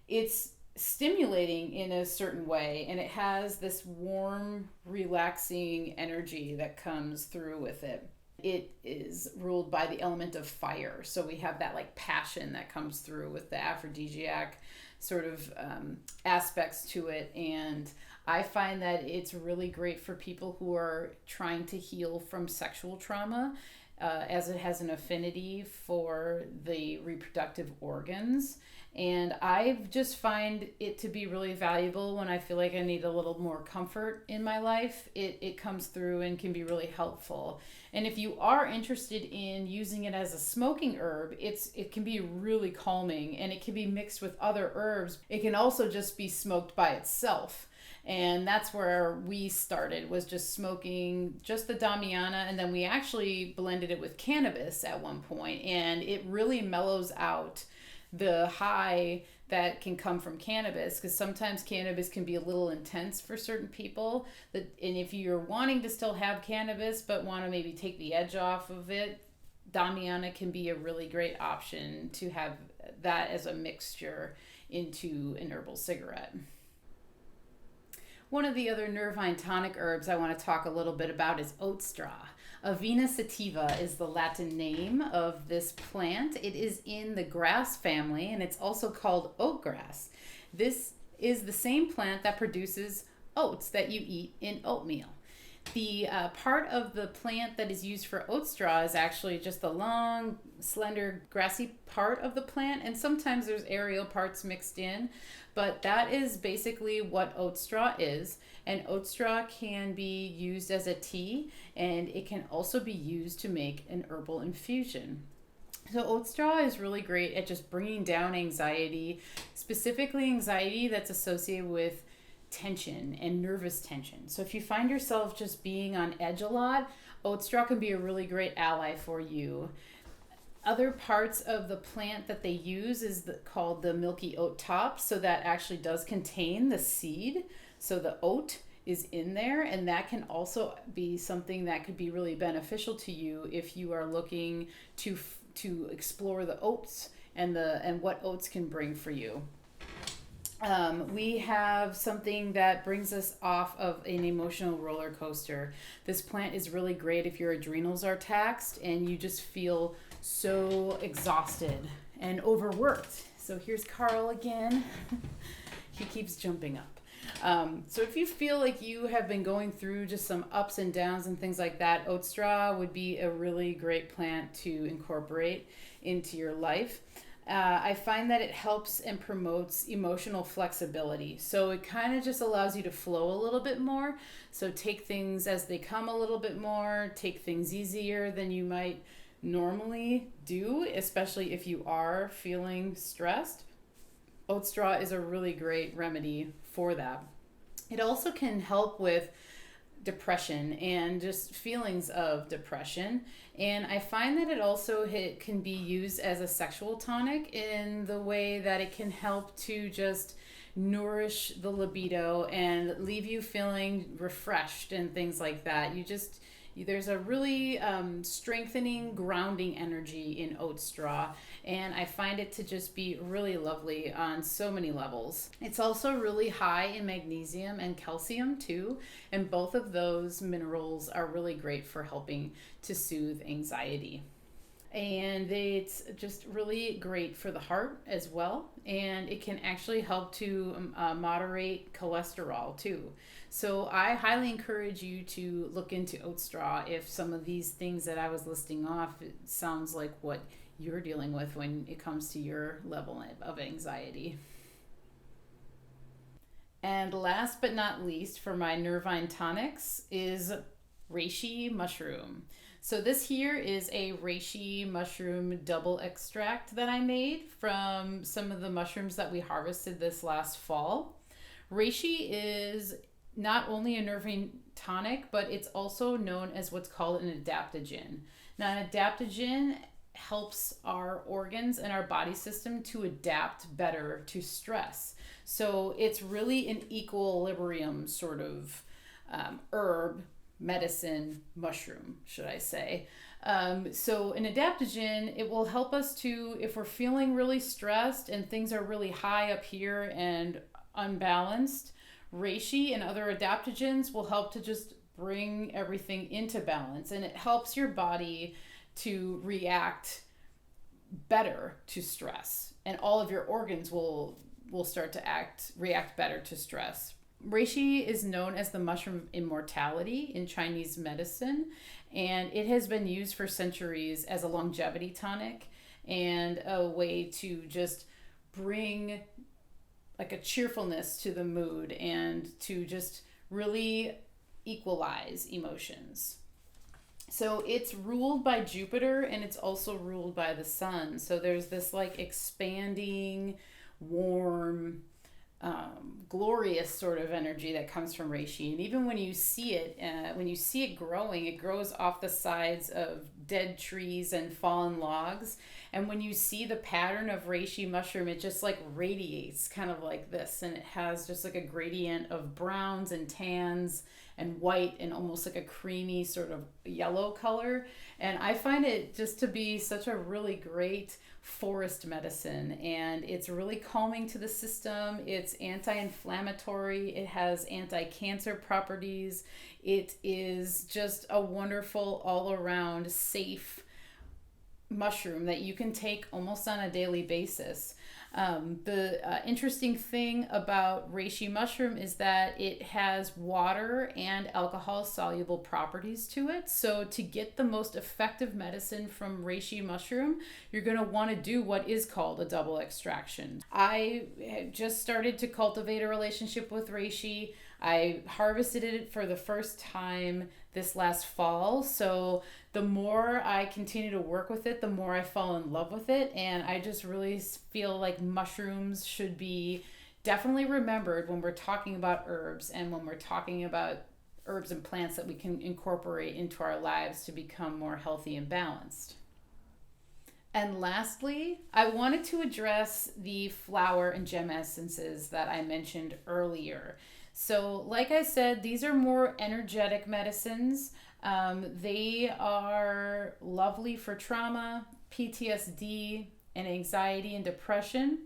It's stimulating in a certain way, and it has this warm, relaxing energy that comes through with it. It is ruled by the element of fire, so we have that passion that comes through with the aphrodisiac. sort of aspects to it. And I find that it's really great for people who are trying to heal from sexual trauma, as it has an affinity for the reproductive organs. And I just find it to be really valuable when I feel like I need a little more comfort in my life. It comes through and can be really helpful. And if you are interested in using it as a smoking herb, it can be really calming, and it can be mixed with other herbs. It can also just be smoked by itself. And that's where we started, was just smoking just the Damiana, and then we actually blended it with cannabis at one point, and it really mellows out the high that can come from cannabis, because sometimes cannabis can be a little intense for certain people. And if you're wanting to still have cannabis but want to maybe take the edge off of it, Damiana can be a really great option to have that as a mixture into an herbal cigarette. One of the other nervine tonic herbs I want to talk a little bit about is Oat Straw. Avena sativa is the Latin name of this plant. It is in the grass family, and it's also called oat grass. This is the same plant that produces oats that you eat in oatmeal. The part of the plant that is used for oat straw is actually just the long, slender, grassy part of the plant, and sometimes there's aerial parts mixed in, but that is basically what oat straw is. And oat straw can be used as a tea, and it can also be used to make an herbal infusion. So oat straw is really great at just bringing down anxiety, specifically anxiety that's associated with tension and nervous tension. So if you find yourself just being on edge a lot, oat straw can be a really great ally for you. Other parts of the plant that they use is called the milky oat top. So that actually does contain the seed. So the oat is in there, and that can also be something that could be really beneficial to you if you are looking to explore the oats and what oats can bring for you. We have something that brings us off of an emotional roller coaster. This plant is really great if your adrenals are taxed and you just feel so exhausted and overworked. So here's Carl again. He keeps jumping up. So if you feel like you have been going through just some ups and downs and things like that, oat straw would be a really great plant to incorporate into your life. I find that it helps and promotes emotional flexibility. So it kind of just allows you to flow a little bit more. So take things as they come a little bit more, take things easier than you might normally do, especially if you are feeling stressed. Oat straw is a really great remedy for that. It also can help with depression and just feelings of depression. And I find that it also can be used as a sexual tonic in the way that it can help to just nourish the libido and leave you feeling refreshed and things like that. There's a really strengthening, grounding energy in oat straw, and I find it to just be really lovely on so many levels. It's also really high in magnesium and calcium too, and both of those minerals are really great for helping to soothe anxiety. And it's just really great for the heart as well, and it can actually help to moderate cholesterol too. So I highly encourage you to look into oat straw if some of these things that I was listing off, it sounds like what you're dealing with when it comes to your level of anxiety. And last but not least for my nervine tonics is reishi mushroom. So this here is a reishi mushroom double extract that I made from some of the mushrooms that we harvested this last fall. Reishi is not only a nervine tonic, but it's also known as what's called an adaptogen. Now, an adaptogen helps our organs and our body system to adapt better to stress. So it's really an equilibrium sort of herb, medicine, mushroom, should I say. So an adaptogen, it will help us to, if we're feeling really stressed and things are really high up here and unbalanced, reishi and other adaptogens will help to just bring everything into balance, and it helps your body to react better to stress, and all of your organs will will start to react better to stress. Reishi is known as the mushroom of immortality in Chinese medicine, and it has been used for centuries as a longevity tonic and a way to just bring like a cheerfulness to the mood and to just really equalize emotions. So it's ruled by Jupiter and it's also ruled by the sun. So there's this like expanding, warm, glorious sort of energy that comes from reishi. And even when you see it growing, it grows off the sides of dead trees and fallen logs. And when you see the pattern of reishi mushroom, it just like radiates kind of like this, and it has just like a gradient of browns and tans and white and almost like a creamy sort of yellow color. And I find it just to be such a really great forest medicine, and it's really calming to the system. It's anti-inflammatory. It has anti-cancer properties. It is just a wonderful all-around safe mushroom that you can take almost on a daily basis. The interesting thing about reishi mushroom is that it has water and alcohol soluble properties to it. So to get the most effective medicine from reishi mushroom, you're going to want to do what is called a double extraction. I just started to cultivate a relationship with reishi. I harvested it for the first time this last fall. So the more I continue to work with it, the more I fall in love with it. And I just really feel like mushrooms should be definitely remembered when we're talking about herbs and when we're talking about herbs and plants that we can incorporate into our lives to become more healthy and balanced. And lastly, I wanted to address the flower and gem essences that I mentioned earlier. So like I said, these are more energetic medicines. They are lovely for trauma, PTSD, and anxiety and depression.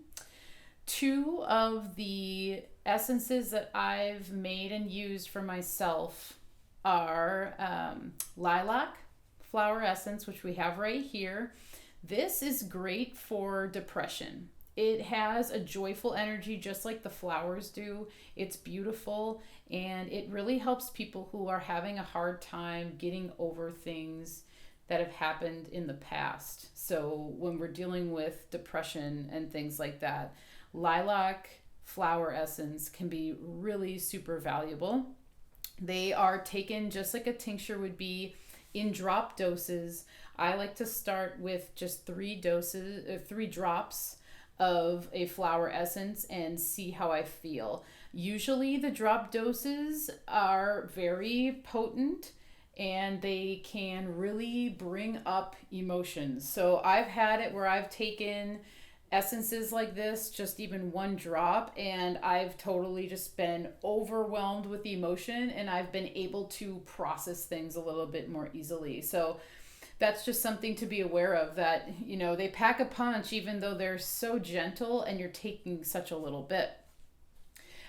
Two of the essences that I've made and used for myself are lilac flower essence, which we have right here. This is great for depression. It has a joyful energy just like the flowers do. It's beautiful, and it really helps people who are having a hard time getting over things that have happened in the past. So when we're dealing with depression and things like that, lilac flower essence can be really super valuable. They are taken just like a tincture would be in drop doses. I like to start with just 3 drops of a flower essence and see how I feel. Usually the drop doses are very potent and they can really bring up emotions. So I've had it where I've taken essences like this, just even 1 drop, and I've totally just been overwhelmed with the emotion, and I've been able to process things a little bit more easily. So that's just something to be aware of, that, you know, they pack a punch even though they're so gentle and you're taking such a little bit.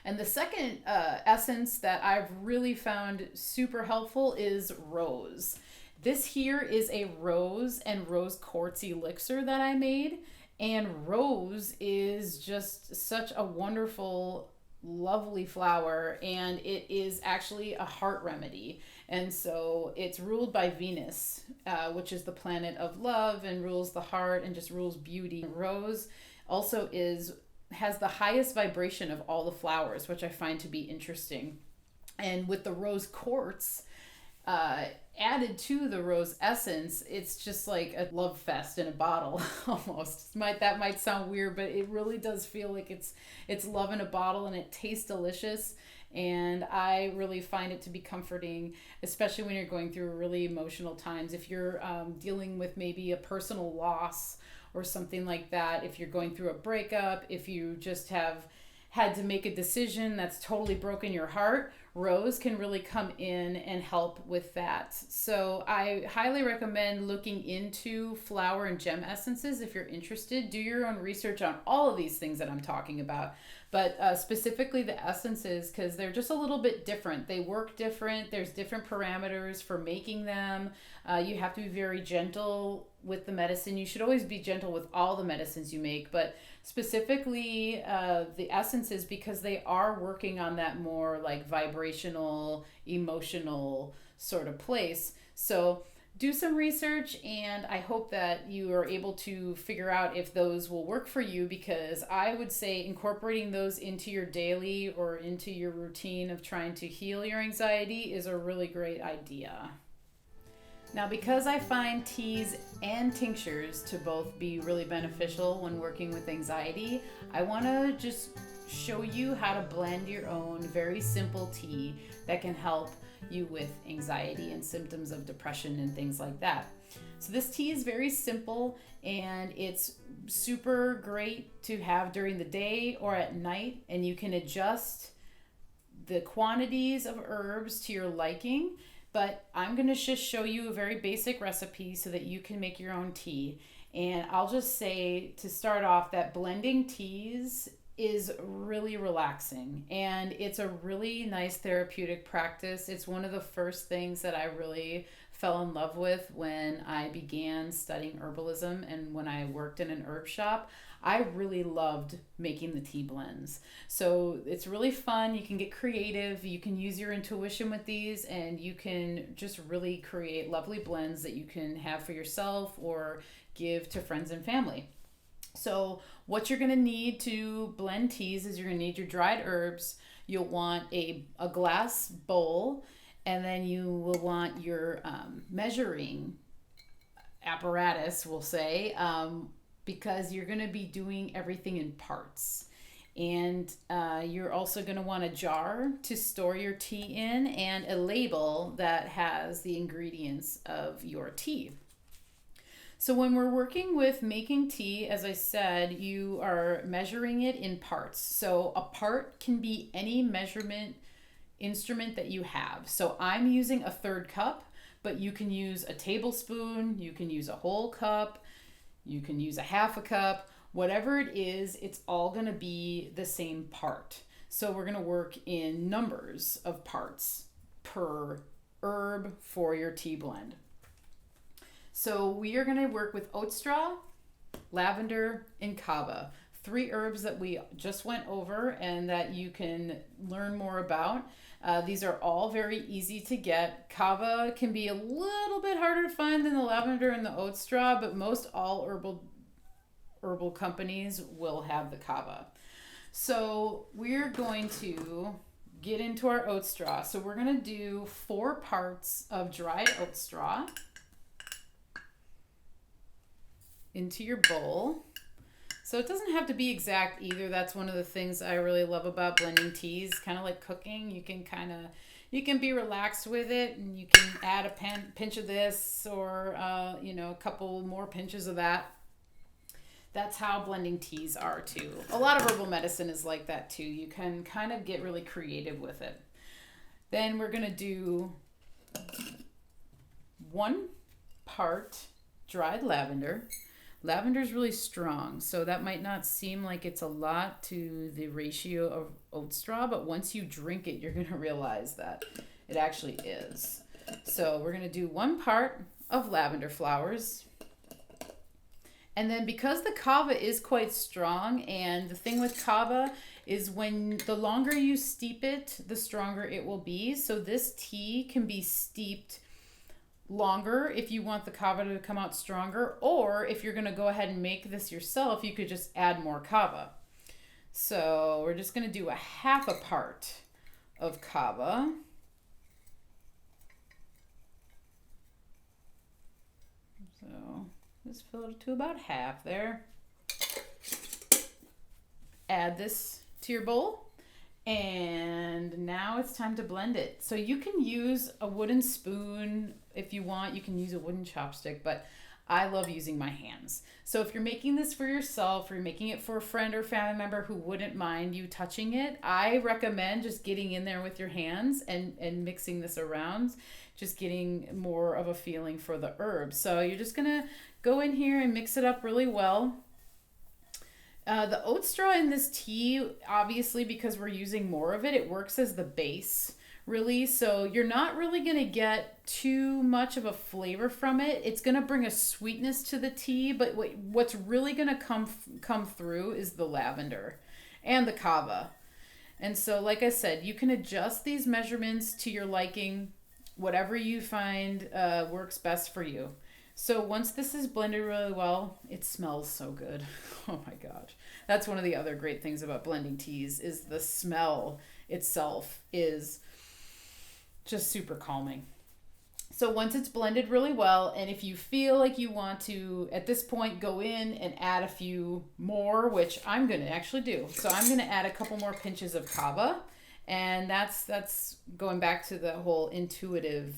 And the second essence that I've really found super helpful is rose. This here is a rose and rose quartz elixir that I made. And rose is just such a wonderful, lovely flower, and it is actually a heart remedy. And so it's ruled by Venus, which is the planet of love and rules the heart and just rules beauty. Rose also has the highest vibration of all the flowers, which I find to be interesting. And with the rose quartz added to the rose essence, it's just like a love fest in a bottle almost. That might sound weird, but it really does feel like it's love in a bottle, and it tastes delicious. And I really find it to be comforting, especially when you're going through really emotional times. If you're dealing with maybe a personal loss or something like that, if you're going through a breakup, if you just have had to make a decision that's totally broken your heart, rose can really come in and help with that. So I highly recommend looking into flower and gem essences if you're interested. Do your own research on all of these things that I'm talking about. but specifically the essences, because they're just a little bit different. They work different. There's different parameters for making them. You have to be very gentle with the medicine. You should always be gentle with all the medicines you make, but specifically the essences, because they are working on that more like vibrational, emotional sort of place. So do some research, and I hope that you are able to figure out if those will work for you, because I would say incorporating those into your daily or into your routine of trying to heal your anxiety is a really great idea. Now, because I find teas and tinctures to both be really beneficial when working with anxiety, I want to just show you how to blend your own very simple tea that can help you with anxiety and symptoms of depression and things like that. So this tea is very simple, and it's super great to have during the day or at night, and you can adjust the quantities of herbs to your liking. But I'm going to just show you a very basic recipe so that you can make your own tea. And I'll just say to start off that blending teas is really relaxing, and it's a really nice therapeutic practice. It's one of the first things that I really fell in love with when I began studying herbalism, and when I worked in an herb shop. I really loved making the tea blends. So it's really fun. You can get creative. You can use your intuition with these, and you can just really create lovely blends that you can have for yourself or give to friends and family. So what you're going to need to blend teas is you're going to need your dried herbs. You'll want a glass bowl, and then you will want your measuring apparatus, we'll say, because you're going to be doing everything in parts. And you're also going to want a jar to store your tea in, and a label that has the ingredients of your tea. So when we're working with making tea, as I said, you are measuring it in parts. So a part can be any measurement instrument that you have. So I'm using a 1/3 cup, but you can use a tablespoon, you can use a whole cup, you can use a 1/2 cup, whatever it is, it's all going to be the same part. So we're going to work in numbers of parts per herb for your tea blend. So we are going to work with Oat Straw, Lavender, and Kava. 3 herbs that we just went over and that you can learn more about. These are all very easy to get. Kava can be a little bit harder to find than the lavender and the oat straw, but most all herbal companies will have the Kava. So we're going to get into our oat straw. So we're going to do 4 parts of dried oat straw into your bowl. So it doesn't have to be exact either. That's one of the things I really love about blending teas. Kind of like cooking, you can be relaxed with it, and you can add a pinch of this, or a couple more pinches of that. That's how blending teas are too. A lot of herbal medicine is like that too. You can kind of get really creative with it. Then we're gonna do 1 part dried lavender. Lavender is really strong, so that might not seem like it's a lot to the ratio of oat straw, but once you drink it, you're going to realize that it actually is. So we're going to do 1 part of lavender flowers. And then because the kava is quite strong, and the thing with kava is when the longer you steep it, the stronger it will be. So this tea can be steeped longer if you want the kava to come out stronger, or if you're going to go ahead and make this yourself, you could just add more kava. So we're just going to do a 1/2 part of kava. So just fill it to about 1/2 there. Add this to your bowl. And now it's time to blend it. So you can use a wooden spoon if you want. You can use a wooden chopstick, but I love using my hands. So if you're making this for yourself, or you're making it for a friend or family member who wouldn't mind you touching it, I recommend just getting in there with your hands and mixing this around, just getting more of a feeling for the herbs. So you're just gonna go in here and mix it up really well. The oat straw in this tea, obviously, because we're using more of it, it works as the base, really. So you're not really going to get too much of a flavor from it. It's going to bring a sweetness to the tea, but what's really going to come through is the lavender and the kava. And so, like I said, you can adjust these measurements to your liking, whatever you find works best for you. So once this is blended really well, it smells so good. Oh my gosh. That's one of the other great things about blending teas is the smell itself is just super calming. So once it's blended really well, and if you feel like you want to, at this point, go in and add a few more, which I'm going to actually do. So I'm going to add a couple more pinches of kava, and that's going back to the whole intuitive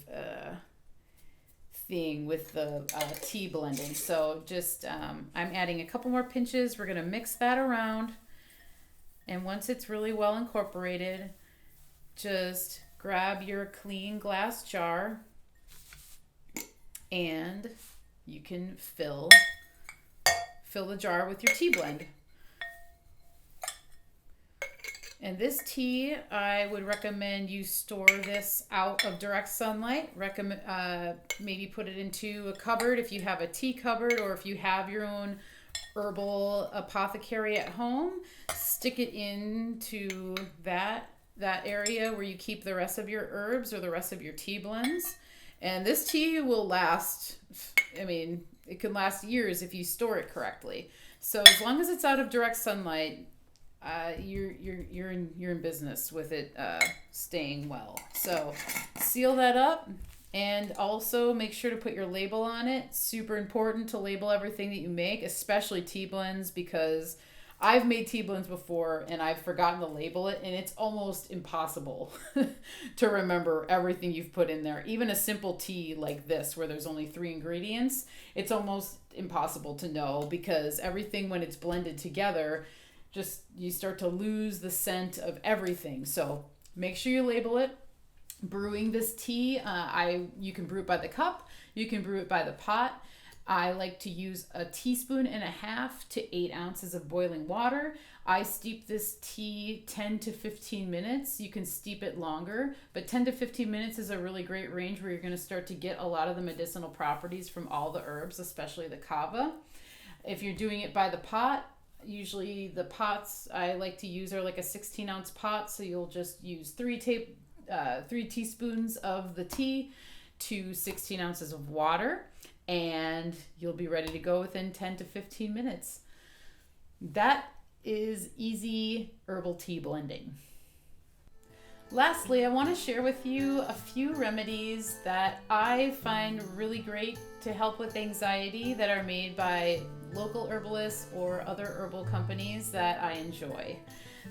thing with the tea blending. So just I'm adding a couple more pinches. We're going to mix that around, and once it's really well incorporated, just grab your clean glass jar and you can fill the jar with your tea blend. And this tea, I would recommend you store this out of direct sunlight. Maybe put it into a cupboard if you have a tea cupboard, or if you have your own herbal apothecary at home, stick it into that area where you keep the rest of your herbs or the rest of your tea blends. And this tea will last, I mean, it can last years if you store it correctly. So as long as it's out of direct sunlight, you're in business with it staying well. So seal that up, and also make sure to put your label on it. Super important to label everything that you make, especially tea blends, because I've made tea blends before and I've forgotten to label it, and it's almost impossible to remember everything you've put in there. Even a simple tea like this where there's only 3 ingredients, it's almost impossible to know, because everything, when it's blended together, just you start to lose the scent of everything. So make sure you label it. Brewing this tea, you can brew it by the cup, you can brew it by the pot. I like to use 1.5 teaspoons to 8 ounces of boiling water. I steep this tea 10 to 15 minutes. You can steep it longer, but 10 to 15 minutes is a really great range where you're going to start to get a lot of the medicinal properties from all the herbs, especially the kava. If you're doing it by the pot, usually the pots I like to use are like a 16-ounce pot, so you'll just use 3 teaspoons of the tea to 16 ounces of water, and you'll be ready to go within 10 to 15 minutes. That is easy herbal tea blending. Lastly, I want to share with you a few remedies that I find really great to help with anxiety that are made by local herbalists or other herbal companies that I enjoy.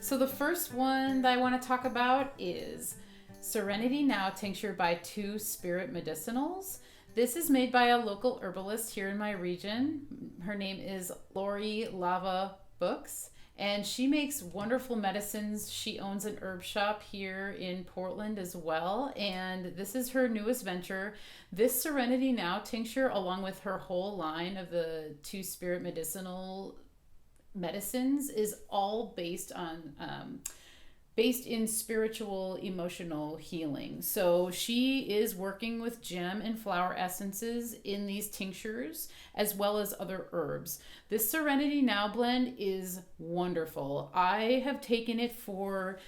So the first one that I want to talk about is Serenity Now Tincture by 2 Spirit Medicinals. This is made by a local herbalist here in my region. Her name is Lori Lava Books, and she makes wonderful medicines. She owns an herb shop here in Portland as well, and this is her newest venture. This Serenity Now tincture, along with her whole line of the 2 Spirit Medicinal medicines, is all based in spiritual emotional healing. So she is working with gem and flower essences in these tinctures, as well as other herbs. This Serenity Now blend is wonderful. I have taken it for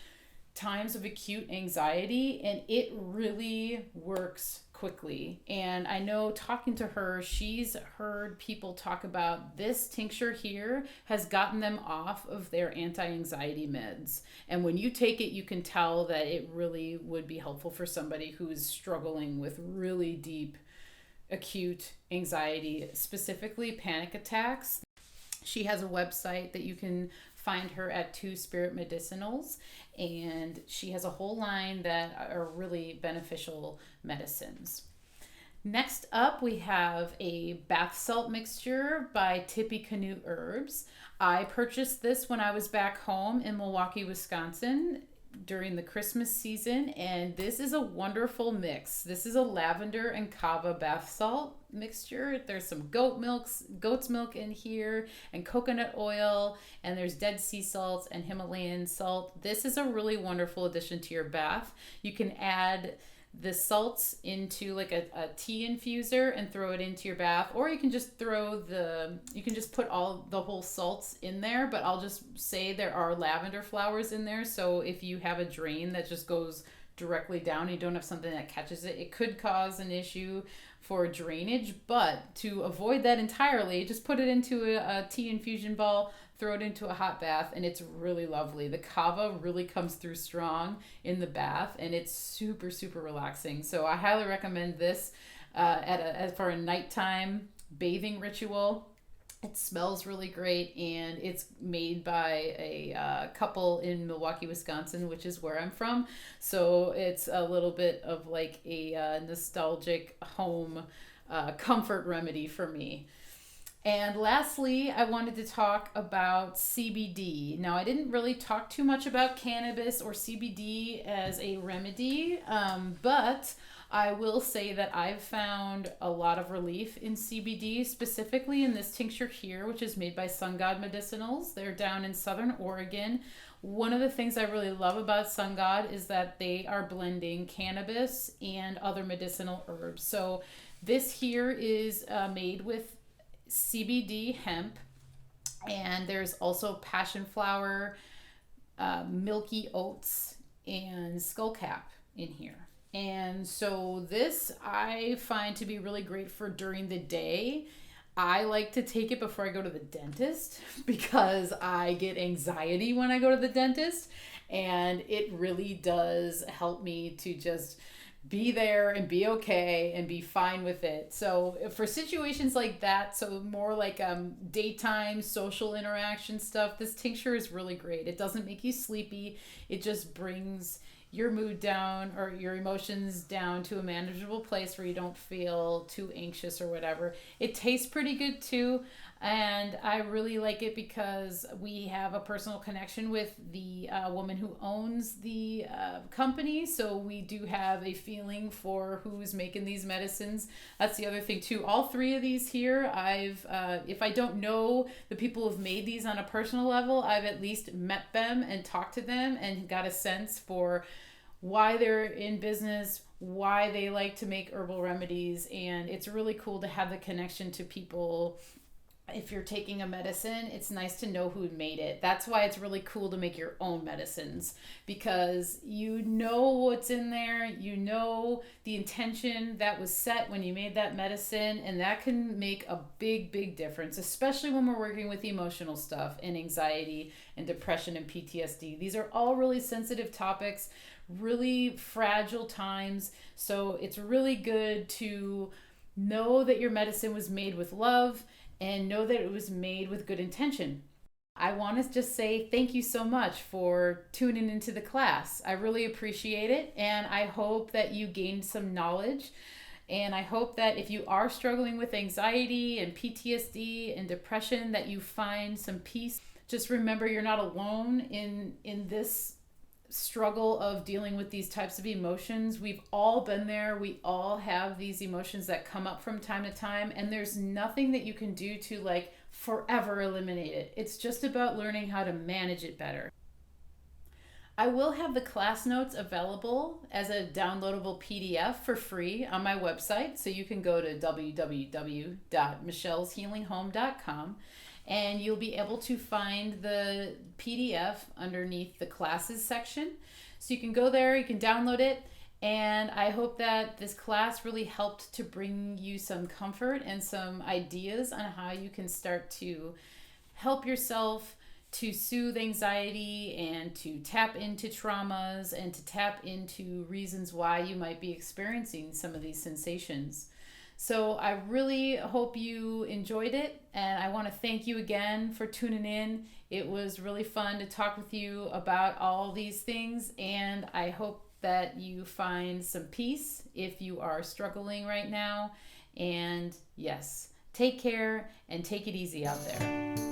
times of acute anxiety, and it really works quickly. And I know, talking to her, she's heard people talk about this tincture here has gotten them off of their anti-anxiety meds. And when you take it, you can tell that it really would be helpful for somebody who is struggling with really deep acute anxiety, specifically panic attacks. She has a website that you can find her at 2 Spirit Medicinals, and she has a whole line that are really beneficial medicines. Next up, we have a bath salt mixture by Tippecanoe Herbs. I purchased this when I was back home in Milwaukee, Wisconsin. during the Christmas season, and this is a wonderful mix. This is a lavender and kava bath salt mixture. There's some goat's milk in here, and coconut oil, and there's Dead Sea salts and Himalayan salt. This is a really wonderful addition to your bath. You can add the salts into like a tea infuser and throw it into your bath, or you can just put all the whole salts in there. But I'll just say there are lavender flowers in there, so if you have a drain that just goes directly down, you don't have something that catches it, it could cause an issue for drainage. But to avoid that entirely, just put it into a tea infusion ball, throw it into a hot bath, and it's really lovely. The kava really comes through strong in the bath, and it's super, super relaxing. So I highly recommend this for a nighttime bathing ritual. It smells really great, and it's made by a couple in Milwaukee, Wisconsin, which is where I'm from. So it's a little bit of like a nostalgic home comfort remedy for me. And lastly, I wanted to talk about CBD. Now, I didn't really talk too much about cannabis or CBD as a remedy, but I will say that I've found a lot of relief in CBD, specifically in this tincture here, which is made by Sun God Medicinals. They're down in Southern Oregon. One of the things I really love about Sun God is that they are blending cannabis and other medicinal herbs. So this here is made with CBD hemp, and there's also passion flower, milky oats, and skullcap in here. And so this I find to be really great for during the day. I like to take it before I go to the dentist because I get anxiety when I go to the dentist, and it really does help me to just be there and be okay and be fine with it. So for situations like that, so more like daytime social interaction stuff, this tincture is really great. It doesn't make you sleepy. It just brings your mood down or your emotions down to a manageable place where you don't feel too anxious or whatever. It tastes pretty good too. And I really like it because we have a personal connection with the woman who owns the company. So we do have a feeling for who's making these medicines. That's the other thing too. All three of these here, if I don't know the people who've made these on a personal level, I've at least met them and talked to them and got a sense for why they're in business, why they like to make herbal remedies. And it's really cool to have the connection to people. If you're taking a medicine, it's nice to know who made it. That's why it's really cool to make your own medicines, because you know what's in there, you know the intention that was set when you made that medicine, and that can make a big, big difference, especially when we're working with emotional stuff and anxiety and depression and PTSD. These are all really sensitive topics, really fragile times. So it's really good to know that your medicine was made with love and know that it was made with good intention. I want to just say thank you so much for tuning into the class. I really appreciate it, and I hope that you gained some knowledge. And I hope that if you are struggling with anxiety and PTSD and depression, that you find some peace. Just remember, you're not alone in this struggle of dealing with these types of emotions. We've all been there. We all have these emotions that come up from time to time, and there's nothing that you can do to like forever eliminate it. It's just about learning how to manage it better. I will have the class notes available as a downloadable PDF for free on my website, so you can go to www.michelleshealinghome.com and you'll be able to find the PDF underneath the classes section. So you can go there, you can download it, and I hope that this class really helped to bring you some comfort and some ideas on how you can start to help yourself to soothe anxiety and to tap into traumas and to tap into reasons why you might be experiencing some of these sensations. So I really hope you enjoyed it, and I want to thank you again for tuning in. It was really fun to talk with you about all these things, and I hope that you find some peace if you are struggling right now. And yes, take care and take it easy out there.